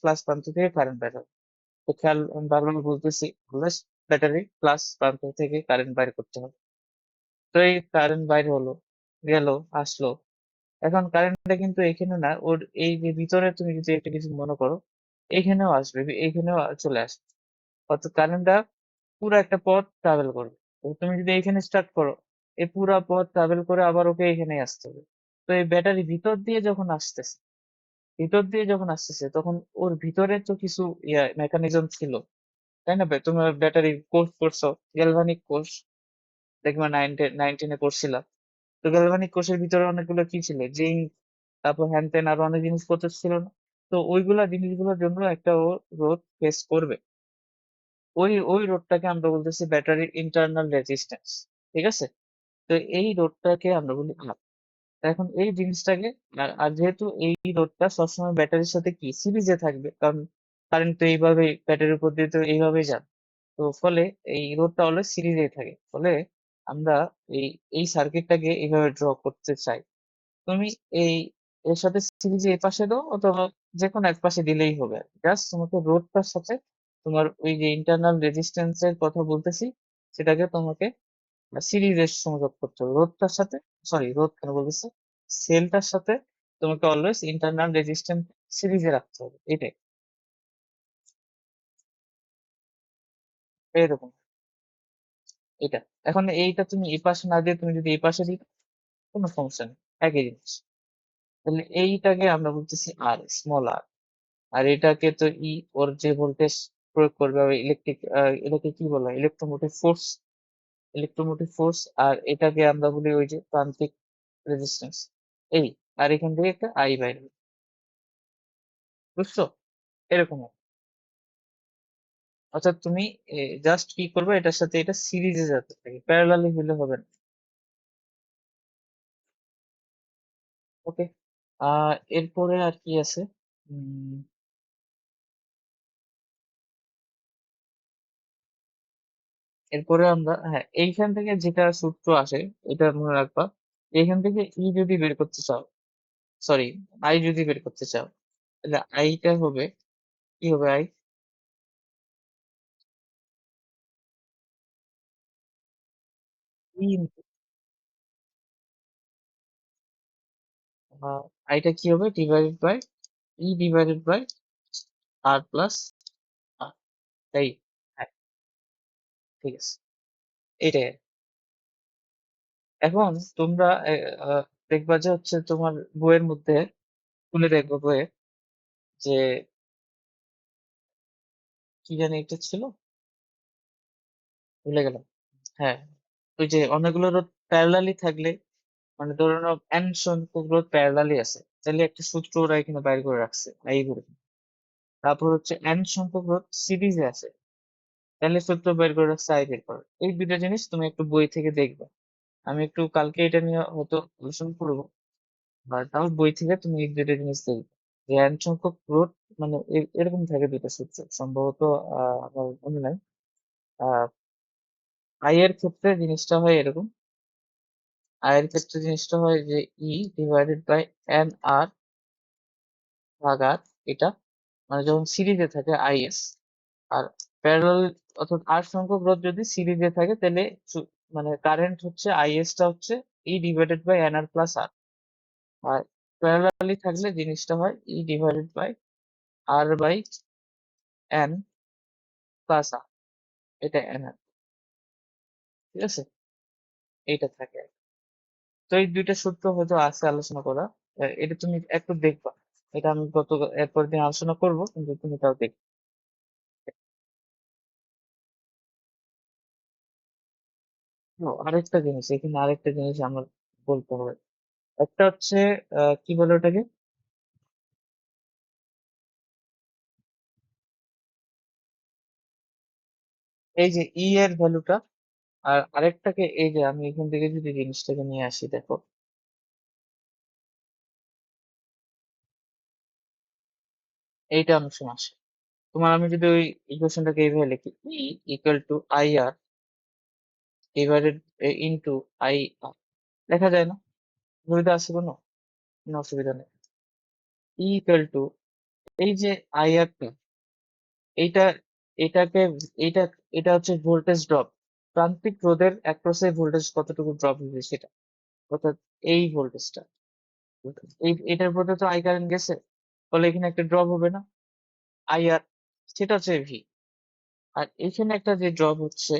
প্লাস প্রান্ত থেকে কারেন্ট বের হয়। তো খেয়াল, আমি বারবার বলতেছি, অলওয়েজ ব্যাটারি প্লাস প্রান্ত থেকে কারেন্ট বাইর করতে হবে। তো এই কারেন্ট বাইর হলো, গেল, আসলো। এখন কারেন্টটা কিন্তু এখানে না, ওর এই যে ভিতরে তুমি যদি একটা কিছু মনে করো, এইখানেও আসবে, এইখানেও চলে আসবে। অর্থাৎ কারেন্টটা পুরো একটা পথ ট্রাভেল করবে। তো তুমি যদি এইখানে স্টার্ট করো, এই পুরা পথ ট্রাভেল করে আবার ওকে এখানেই আসতে হবে। তো এই ব্যাটারি ভিতর দিয়ে যখন আসতেছে তখন ওর ভিতরে তো কিছু মেকানিজম ছিল, তাই না? তোমার ব্যাটারি কোর্স করছো, গ্যালভানিক কোর্স, দেখবে নাইনটিনে পড়ছিলাম। তো গ্যালভানিক কোর্সের ভিতরে অনেকগুলো কি ছিল, জিঙ্ক, তারপর হ্যান ত্যান আরো অনেক জিনিসপত্র ছিল না? তো ওইগুলা জিনিসগুলোর জন্য একটা ও রোধ ফেস করবে। ওই রোধটাকে আমরা বলতেছি ব্যাটারির ইন্টারনাল রেজিস্ট্যান্স। ঠিক আছে? তো এই রোধটাকে আমরা বলি আর। এখন এই জিনিসটাকে, আর যেহেতু এই রোধটা সবসময় ব্যাটারির সাথে কি সিরিজে থাকবে, কারণ কারেন্ট তো এইভাবে ব্যাটারির উপর দিয়ে তো এইভাবেই যাবে। তো ফলে এই রোধটা অলওয়েজ সিরিজেই থাকে। ফলে আমরা এই এই সার্কিটটাকে এইভাবে ড্র করতে চাই। তুমি এই এর সাথে সিরিজে এই পাশে দাও, অথবা যে কোনো এক পাশে দিলেই হবে। জাস্ট তোমাকে রোধটার সাথে তোমার ওই যে ইন্টারনাল রেজিস্ট্যান্স এর কথা বলতেছি, সেটাকে তোমাকে সিরিজে সংযোগ করতে হবে রোধটার সাথে। সরি, রোধ কেন বলতেছি, সেলটার সাথে তোমাকে অলওয়েজ ইন্টারনাল রেজিস্ট্যান্স সিরিজে রাখতে হবে, এটাই। এরকম, এটা। এখন এইটা তুমি এই পাশে না দিয়ে তুমি যদি এই পাশে দিই, কোনো সমস্যা নেই, একই জিনিস। তাহলে এইটাকে আমরা বলতেছি আর, স্মল আর। আর এটাকে তো ওর যে ভোল্টেজ প্রয়োগ করবে ইলেকট্রিক, এটাকে কি বলা হয়, ইলেকট্রোমোটিভ ফোর্স। Electromotive force. আর এটাকে আমরা বলি ওই যে প্রান্তিক রেজিস্ট্যান্স, এই। আর এখান থেকে একটা আই বাইরে, বুঝছো? এরকম হয়। অর্থাৎ তুমি জাস্ট কি করবে, এটার সাথে এটা সিরিজে যেতে থাকে, প্যারালালি হলে হবে না। ওকে। এরপরে আর কি আছে? উম, এরপরে আমরা, হ্যাঁ, এইখান থেকে যেটা সূত্র আসে, এটা মনে রাখবা। এইখান থেকে যদি বের করতে চাও, সরি, আই যদি বের করতে চাও, তাহলে আইটা হবে, কি হবে আই? আইটা কি হবে, divided by divided by R plus R, তাই? হ্যাঁ, ঠিক আছে, এটাই। এখন তোমরা দেখবা যে হচ্ছে তোমার বইয়ের মধ্যে, খুলে দেখবো বইয়ে, যে কি জানি এটা ছিল, ভুলে গেলাম। হ্যাঁ, ওই যে অনেকগুলো রোধ প্যারালালি থাকলে, মানে ধরে নাও n সংখ্যক রোধ প্যারালালি আছে, তাহলে একটা সূত্র ওরা এখানে বাইর করে রাখছে এইভাবে। তারপর হচ্ছে n সংখ্যক রোধ সিরিজে আছে, তাহলে সূত্র বের করে রাখছে আই বের করার। এই দুইটা জিনিস তুমি একটু বই থেকে দেখবে। আমি একটু কালকে এটা নিয়ে হয়তো আলোচনা করবো, বা তাও বই থেকে তুমি এই দুইটা জিনিস দেখবে, যে n সংখ্যক রোধ, মানে এরকম থাকে দুইটা সূত্র সম্ভবত, আমার মনে নাই। আহ আই এর ক্ষেত্রে জিনিসটা হয় এরকম, আই এর ক্ষেত্রে জিনিসটা হয় যে ডিভাইডেড বাই এন আর ভাগ আর, এটা মানে যখন সিরিজে থাকে আইএস। আর প্যারালাল, অর্থাৎ আর সংখ্যক রোধ যদি সিরিজে থাকে তাহলে মানে কারেন্ট হচ্ছে আইএস টা হচ্ছে divided by N R plus R. আর প্যারালালি থাকলে জিনিসটা হয় divided by R by N plus R, এটা এন আর। ঠিক আছে, এইটা থাকে। তো এই দুইটা সূত্র হয়তো আছে আলোচনা করা, এটা তুমি একটু দেখবা। এটা আমি এরপর দিন আলোচনা করবো, কিন্তু তুমি তাও দেখবে। আরেকটা জিনিস এখানে, আরেকটা জিনিস আমার বলতে হবে। একটা হচ্ছে কি বলে ওটাকে, এই যে ই এর ভ্যালুটা, আর আরেকটাকে এই যে আমি এখান থেকে যদি জিনিসটাকে নিয়ে আসি, দেখো এইটা অনেক সময় আসে। তোমার আমি যদি ওই ইকুয়েশনটাকে এইভাবে লিখি, E equal to I R divided into I R, লেখা যায় না? অসুবিধা আছে কোনো? কোনো অসুবিধা নেই। ই ইকুয়াল টু, এই যে আই আরটা, এইটা, এটাকে, এইটা, এটা হচ্ছে ভোল্টেজ ড্রপ, প্রান্তিক রোধের অ্যাক্রসে ভোল্টেজ কতটুকু ড্রপ হবে সেটা, অর্থাৎ এই ভোল্টেজটা, এই এটার মধ্যে তো আই কারেন্ট গেছে, ফলে এখানে একটা ড্রপ হবে না, আই আর, সেটা হচ্ছে ভি। আর এখানে একটা যে ড্রপ হচ্ছে,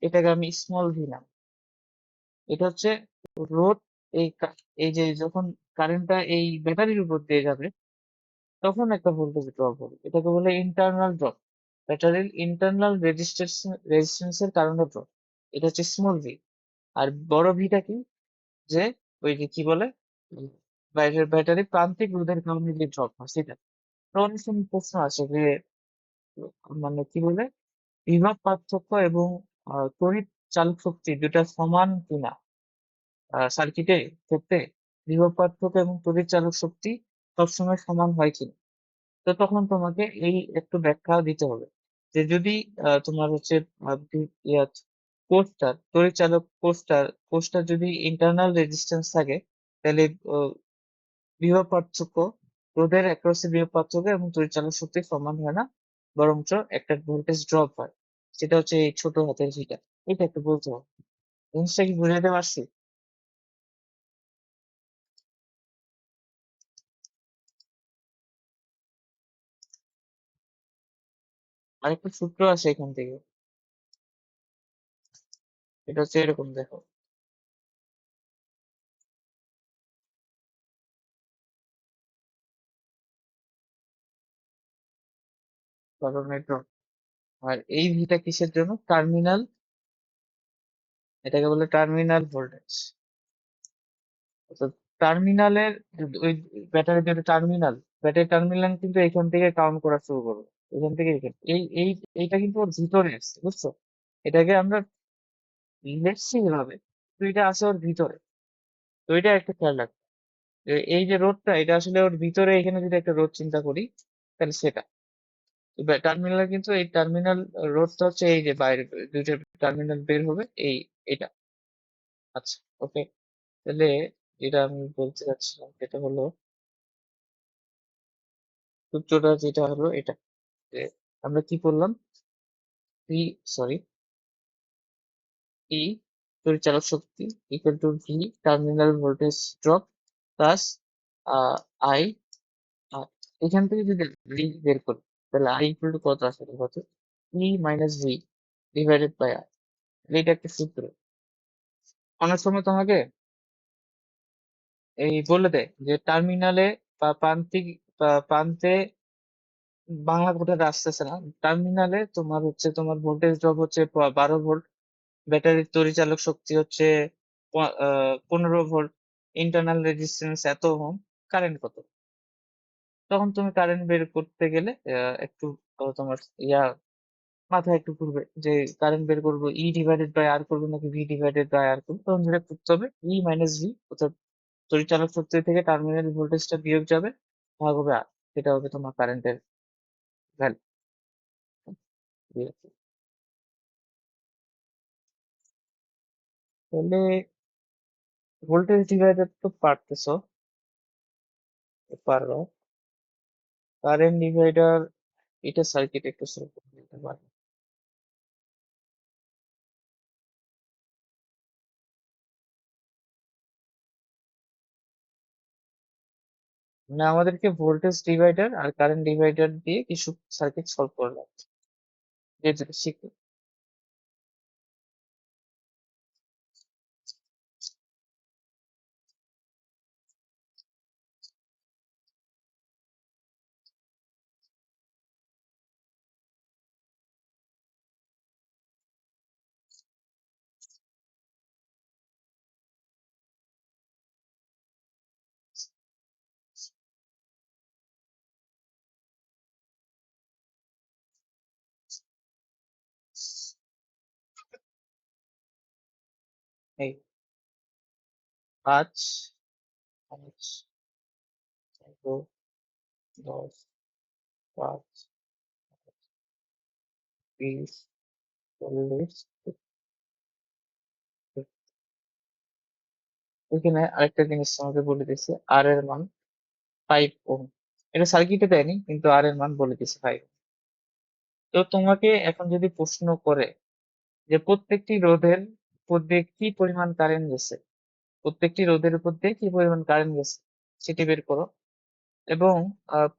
এটাকে আমি স্মল ভি নাম, এটা হচ্ছে রোধ, এই এই যে যখন কারেন্টটা এই ব্যাটারির উপর দিয়ে যাবে, তখন একটা ভোল্টেজ ড্রপ হবে, এটাকে বলে ইন্টারনাল ড্রপ, ব্যাটারির ইন্টারনাল রেজিস্ট্যান্সের কারণে ড্রপ, এটা হচ্ছে স্মল ভি। আর বড় ভিটা কি, যে ওই যে কি বলে, বাইরের ব্যাটারি প্রান্তিক রোধের কারণে যে ড্রপ হয় সেটা। তো অনেক সময় প্রশ্ন আসে যে মানে কি বলে, বিভব পার্থক্য এবং তড়িৎ চালক শক্তি দুটা সমান কিনা সার্কিটে ক্ষেত্রে, বিভব পার্থক্য এবং তড়িৎ চালক শক্তি সবসময় সমান হয় কিনা। তো তখন তোমাকে এই একটু ব্যাখ্যা দিতে হবে যে যদি তোমার হচ্ছে কোষটার তড়িৎ চালক, কোষটার যদি ইন্টারনাল রেজিস্ট্যান্স থাকে, তাহলে বিভব পার্থক্য, রোধের অ্যাক্রসে বিভব পার্থক্য এবং তড়িৎ চালক শক্তি সমান হয় না, বরঞ্চ একটা ভোল্টেজ ড্রপ হয়, সেটা হচ্ছে এই ছোট হাতের ভিটা। এটা একটু বলতে হবে, জিনিসটা কি বুঝাতে পারছি? আরেকটা সূত্র আছে এখান থেকে, এটা হচ্ছে এরকম, দেখো, ধরনের ড্রপ। আর এই ভিটা কিসের জন্য? টার্মিনাল, এটাকে বলে টার্মিনাল ভোল্টেজ। তো টার্মিনালের, ওই ব্যাটারির যেটা টার্মিনাল, ব্যাটারি টার্মিনাল কিন্তু এখান থেকে কাউন্ট করা শুরু করবে, এখান থেকে এইটা কিন্তু ওর ভিতরে আসছে, বুঝছো? এটাকে আমরা লিখছি এভাবে, তো এটা আছে ওর ভিতরে। তো এটা একটা খেয়াল রাখবে যে এই যে রোধটা, এটা আসলে ওর ভিতরে, এখানে যদি একটা রোধ চিন্তা করি, তাহলে সেটা টার্মিনাল, কিন্তু এই টার্মিনাল রোধটা হচ্ছে এই যে বাইরে দুইটা টার্মিনাল বের হবে, এই এটা। আচ্ছা, ওকে, তাহলে যেটা আমি বলতে চাচ্ছিলাম সেটা হলো, সূত্রটা যেটা হলো এটা, যে আমরা কি করলাম, পি, সরি, ই পরিচালক শক্তি equal to V terminal voltage drop plus I, এখান থেকে যদি ভি বের করি, তাহলে আই ইকুয়াল টু কত আসলে, কত, ই মাইনাস ভি ডিভাইডেড বাই আর। এটা একটা সূত্র, অনেক সময় তোমাকে এই বলে দেয় যে টার্মিনালে বা প্রান্তিক বা প্রান্তে, বাংলা কোথাটা আসতেছে না, টার্মিনালে তোমার হচ্ছে তোমার ভোল্টেজ ড্রপ হচ্ছে 12 ভোল্ট, ব্যাটারির তড়িচালক শক্তি হচ্ছে 15 ভোল্ট, ইন্টারনাল রেজিস্ট্যান্স এত ওহম, কারেন্ট কত। তখন তুমি কারেন্ট বের করতে গেলে একটু তোমার ইয়া মাথায় একটু ঘুরবে যে কারেন্ট বের করবো ই ডিভাইডেড বাই আর করবো নাকি ভি ডিভাইডেড বাই আর করবো, তখন যেটা করতে হবে ই মাইনাস ভি, অর্থাৎ তড়িচালক শক্তি থেকে টার্মিনাল ভোল্টেজটা বিয়োগ যাবে, ভাগ হবে আর, সেটা হবে তোমার কারেন্টের ভ্যালু। তাহলে ভোল্টেজ ডিভাইডার তো পারতেছো, পারো, কারেন্ট ডিভাইডার, এটা সার্কিট একটু সলভ করে নিতে পারো। মানে আমাদেরকে ভোল্টেজ ডিভাইডার আর কারেন্ট ডিভাইডার দিয়ে কিছু সার্কিট সলভ করে লাগবে, যেটা শিখবে। এই 5, 5, 15, 10, 5, 20, 40, এখানে আরেকটা জিনিস তোমাকে বলে দিচ্ছি, আর এর মান 5 ওহম। এটা সার্কিটে দেয়নি, কিন্তু আর এর মান বলে দিচ্ছে 5। তো তোমাকে এখন যদি প্রশ্ন করে যে প্রত্যেকটি রোধের উপর দিয়ে কি পরিমাণ কারেন্ট গেছে, প্রত্যেকটি রোধের উপর দিয়ে কি পরিমাণ কারেন্ট গেছে সেটি বের করো, এবং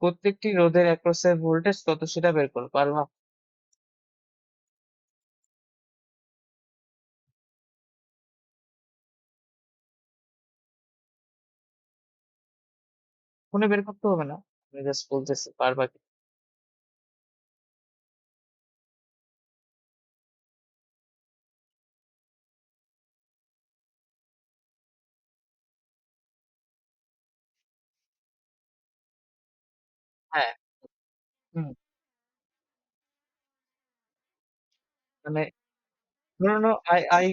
প্রত্যেকটি রোধের অ্যাক্রসের ভোল্টেজ কত সেটা বের করো, পারবা? ফোনে বের করতে হবে না, আমি জাস্ট বলতেছি পারবা কি। হ্যাঁ। হুম। মানে ধরে now I I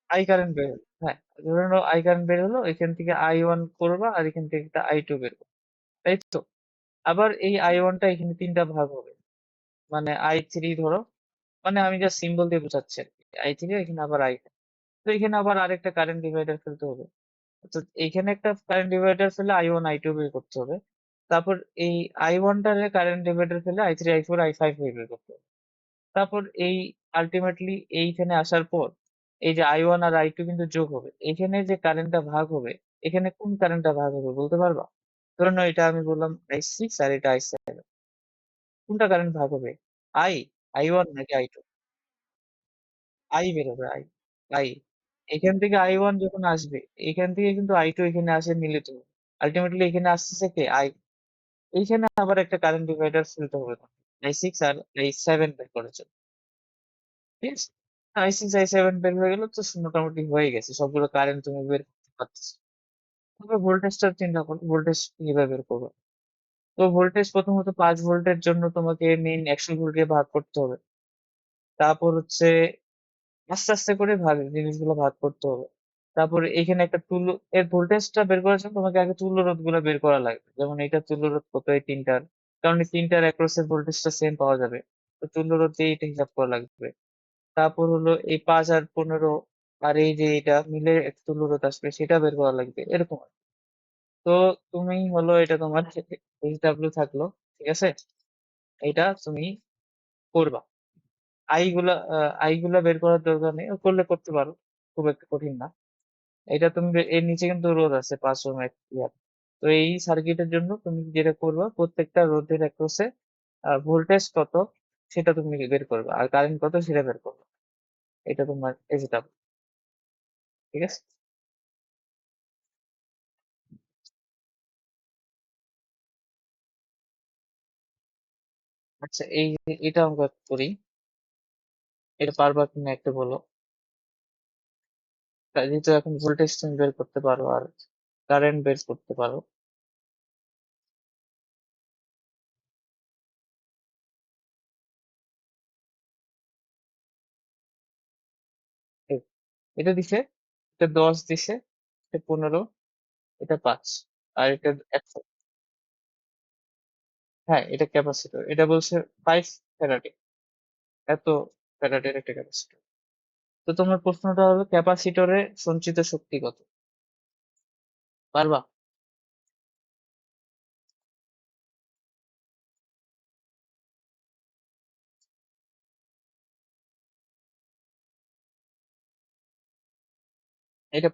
I current বের হলো, হ্যাঁ, ধরে নাও আই কারেন্ট বের হলো, এখান থেকে I1 করবা আর এখান থেকে একটা I2 বের করবা, তাই তো? আবার এই I1টা এখানে তিনটা ভাগ হবে, মানে I3 ধরো, মানে আমি জাস্ট সিম্বল দিয়ে বোঝাচ্ছি আর কি, I3 এখানে আবার I, তো এখানে আবার আরেকটা কারেন্ট ডিভাইডার ফেলতে হবে। তো এইখানে একটা কারেন্ট ডিভাইডার ফেলে I1 I2 বের করতে হবে। তারপর এই I1টার কারেন্ট ডিভাইডার ফেলে I3 I4 I5 বের করতে হবে। তারপর এই আলটিমেটলি এইখানে আসার পর এই যে I1 আর I2 কিন্তু যোগ হবে, এখানে যে কারেন্টটা ভাগ হবে, এখানে কোন কারেন্টটা ভাগ হবে বলতে পারবা? ধরে নাও এটা আমি বললাম I6 আর এটা I7, কোনটা কারেন্ট ভাগ হবে? I, I1 নাকি I2? আই বেরোবে, আই, আই। এখান থেকে I1 যখন আসবে, এখান থেকে কিন্তু I2 এখানে আসে মিলিত হবে। আলটিমেটলি এখানে আসতেছে কে? আই। এইখানে আবার একটা কারেন্ট ডিভাইডার ফেলতে হবে তোমাকে। I6 আর I7 বের করেছে। ঠিক আছে? I6 I7 বের হয়ে গেল, তো মোটামুটি হয়ে গেছে। সবগুলো কারেন্ট তুমি বের করতে পারতেছো। তবে ভোল্টেজটা চিন্তা করো, ভোল্টেজ কিভাবে বের করবে? তো ভোল্টেজ প্রথমত 5 ভোল্টের জন্য তোমাকে মেইন 100 ভোল্টকে ভাগ করতে হবে। তারপর হচ্ছে আস্তে আস্তে করে জিনিসগুলো ভাগ করতে হবে। তারপরে এখানে একটা তুল্য, এর ভোল্টেজটা বের করার জন্য তোমাকে আগে তুল্য রোধ গুলো বের করা লাগবে, যেমন এটা তুল্য রোধ কত এই তিনটার, কারণ এই তিনটার অ্যাক্রস এর ভোল্টেজটা সেম পাওয়া যাবে, তো তুল্য রোধ দিয়ে এটা হিসাব করা লাগবে। তারপর হলো এই 5 আর 15 আর এই যে এটা মিলে একটা তুল্য রোধ আসবে, সেটা বের করা লাগবে, এরকম আর কি। তো তুমি হলো এটা তোমার এইচডব্লিউ থাকলো, ঠিক আছে, এটা তুমি করবা। আই গুলা বের করার দরকার নেই, ও করলে করতে পারো, খুব একটা কঠিন না। এটা তুমি এর নিচে কিন্তু রোধ আছে 5 ওহম ইয়ার। তো এই সার্কিটের জন্য তুমি যেটা করবা, প্রত্যেকটা রোধের অ্যাক্রসে ভোল্টেজ কত সেটা তুমি বের করবে, আর কারেন্ট কত সেটা বের করবে। এটা তোমার এসিটা, ঠিক আছে? আচ্ছা, এই যে এটা আমরা করি, এটা পারবা কিনা একটু বলো। যেহেতু এখন ভোল্টেজ তুমি বের করতে পারো আর কারেন্ট বের করতে পারো। এই, এটা দিছে, এটা 10 দিছে, এটা 15, এটা 5, আর এটা 100। হ্যাঁ, এটা ক্যাপাসিটর, এটা বলছে 5 ফ্যারাডে, এত ফ্যারাডের একটা ক্যাপাসিটর। তো তোমার প্রশ্নটা হলো ক্যাপাসিটরে সঞ্চিত শক্তি কত, পারবা? এটা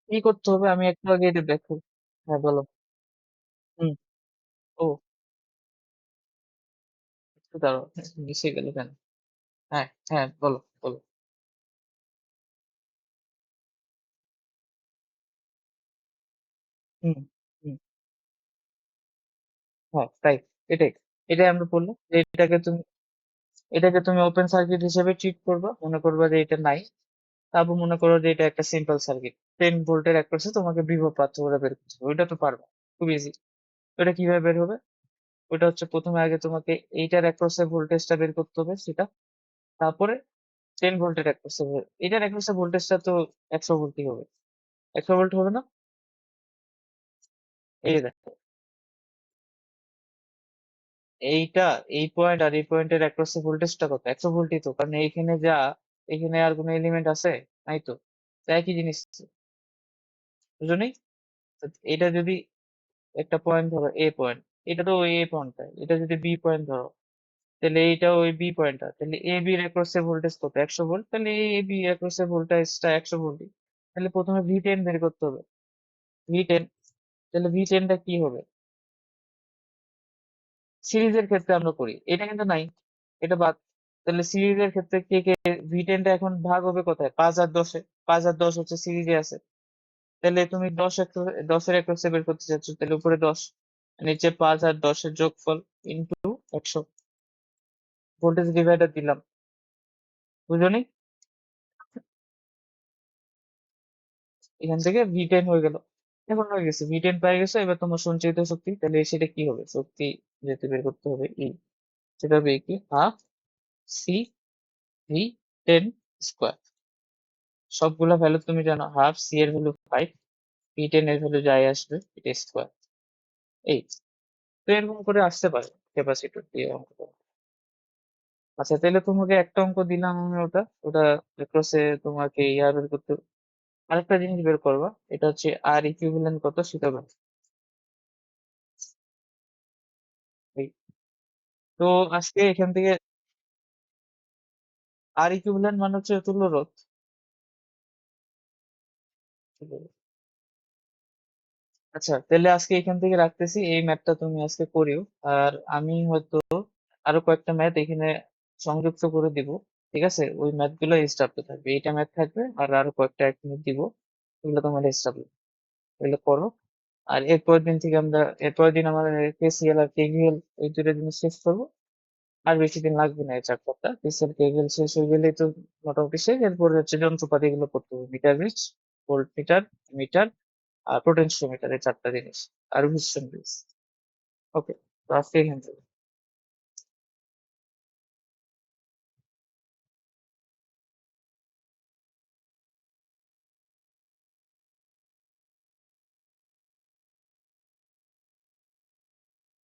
কি করতে হবে, আমি একটু আগে এটা দেখো। হ্যাঁ বলো। হুম। ও, একটু দাঁড়াও, মিশে গেল কেন? হ্যাঁ, হ্যাঁ, বলো, বলো। হুম, হুম, হ্যাঁ, তাই, এটাই, এটাই আমরা বললাম যে এটাকে তুমি ওপেন সার্কিট হিসেবে ট্রিট করবা, মনে করবা যে এটা নাই। তারপর মনে করো যে এটা একটা সিম্পল সার্কিট, 10 ভোল্টের অ্যাক্রসে তোমাকে বিভব পার্থক্য করে বের করতে হবে, ওইটা তো পারবা, খুব ইজি। ওটা কিভাবে বের হবে? ওইটা হচ্ছে প্রথমে আগে তোমাকে এইটার অ্যাক্রসে ভোল্টেজটা বের করতে হবে সেটা, তারপরে 10 ভোল্টের অ্যাক্রসে, এটার অ্যাক্রসে ভোল্টেজটা তো 100 ভোল্টই হবে, 100 ভোল্ট হবে না? এই যে দেখো, এইটা, এই পয়েন্ট আর এই পয়েন্টের অ্যাক্রসে ভোল্টেজটা কত? 100 ভোল্টই তো, কারণ এইখানে যা, এখানে আর কোনো এলিমেন্ট আছে? নাই তো। তো একই জিনিস, বুঝো নি? তো এটা যদি একটা পয়েন্ট ধরো এ পয়েন্ট, এটা তো ওই এ পয়েন্টটা, এটা যদি বি পয়েন্ট ধরো, তাহলে এইটা ওই বি পয়েন্টটা, তাহলে এ বি এর অ্যাক্রসে ভোল্টেজ কত? 100 ভোল্ট, তাহলে এ বি অ্যাক্রসে ভোল্টেজটা 100 ভোল্টই। তাহলে প্রথমে ভি 10 বের করতে হবে, ভি 10। তাহলে ভি 10টা কি হবে? সিরিজের ক্ষেত্রে আমরা করি, এটা কিন্তু নাই, এটা বাদ। তাহলে সিরিজের ক্ষেত্রে কে কে, ভি 10টা এখন ভাগ হবে কোথায়? 5 আর 10-এ, 5 আর 10 হচ্ছে সিরিজে আছে। তাহলে তুমি 10-এর অ্যাক্রসে বের করতে চাচ্ছ, তাহলে উপরে 10, নিচে 5 আর 10-এর যোগফল ইন্টু 100, ভোল্টেজ ডিভাইডার দিলাম, বুঝলি? এখান থেকে ভি 10 হয়ে গেল, এখন হয়ে গেছে, ভি 10 পেয়ে গেছে। এবার তোমার সঞ্চিত শক্তি, তাহলে সেটা কি হবে? শক্তি যেহেতু বের করতে হবে ই, সেটা হবে কি, হাফ সি ভি 10 স্কোয়ার। সবগুলা ভ্যালু তুমি জানো, হাফ সি এর ভ্যালু 5, ভি 10 এর ভ্যালু যাই আসবে এটা স্কোয়ার। এই তো এরকম করে আসতে পারে ক্যাপাসিটর দিয়ে অঙ্ক করা। আচ্ছা, তাহলে তোমাকে একটা অঙ্ক দিলাম আমি, ওটা ওটা ক্রসে তোমাকে ইয়া বের করতে হবে। আরেকটা জিনিস বের করবা, এটা হচ্ছে আর ইকুইভ্যালেন্ট কত সেটা বের। এই, তো আজকে এখান থেকে আর ইকুইভ্যালেন্ট মানে হচ্ছে তুল্য রোধ। আচ্ছা, তাহলে আজকে এখান থেকে রাখতেছি, এই ম্যাথটা তুমি আজকে করিও। আর আমি হয়তো আরো কয়েকটা ম্যাথ এখানে সংযুক্ত করে দিব, ঠিক আছে? ওই ম্যাথ গুলো এক্সট্রা থাকবে, এইটা ম্যাথ থাকবে আর আরো কয়েকটা এক মিনিট দিব, এগুলো তোমার এক্সট্রা, এগুলো করো। আর এরপরের দিন থেকে আমরা, এরপরের দিন আমাদের কেসিএল আর কেভিএল এই দুটো জিনিস শেষ করবো। আর বেশি দিন লাগবে না এই চ্যাপ্টারটা, কেসিএল কেভিএল শেষ হয়ে গেলেই তো মোটামুটি শেষ। এরপরে হচ্ছে যন্ত্রপাতি এগুলো করতে হবে, meter bridge, voltmeter, meter আর পোটেনশিওমিটার, এই চারটা জিনিস, আর হিস্টেন ব্রিজ। ওকে, তো আজকে এখান থেকে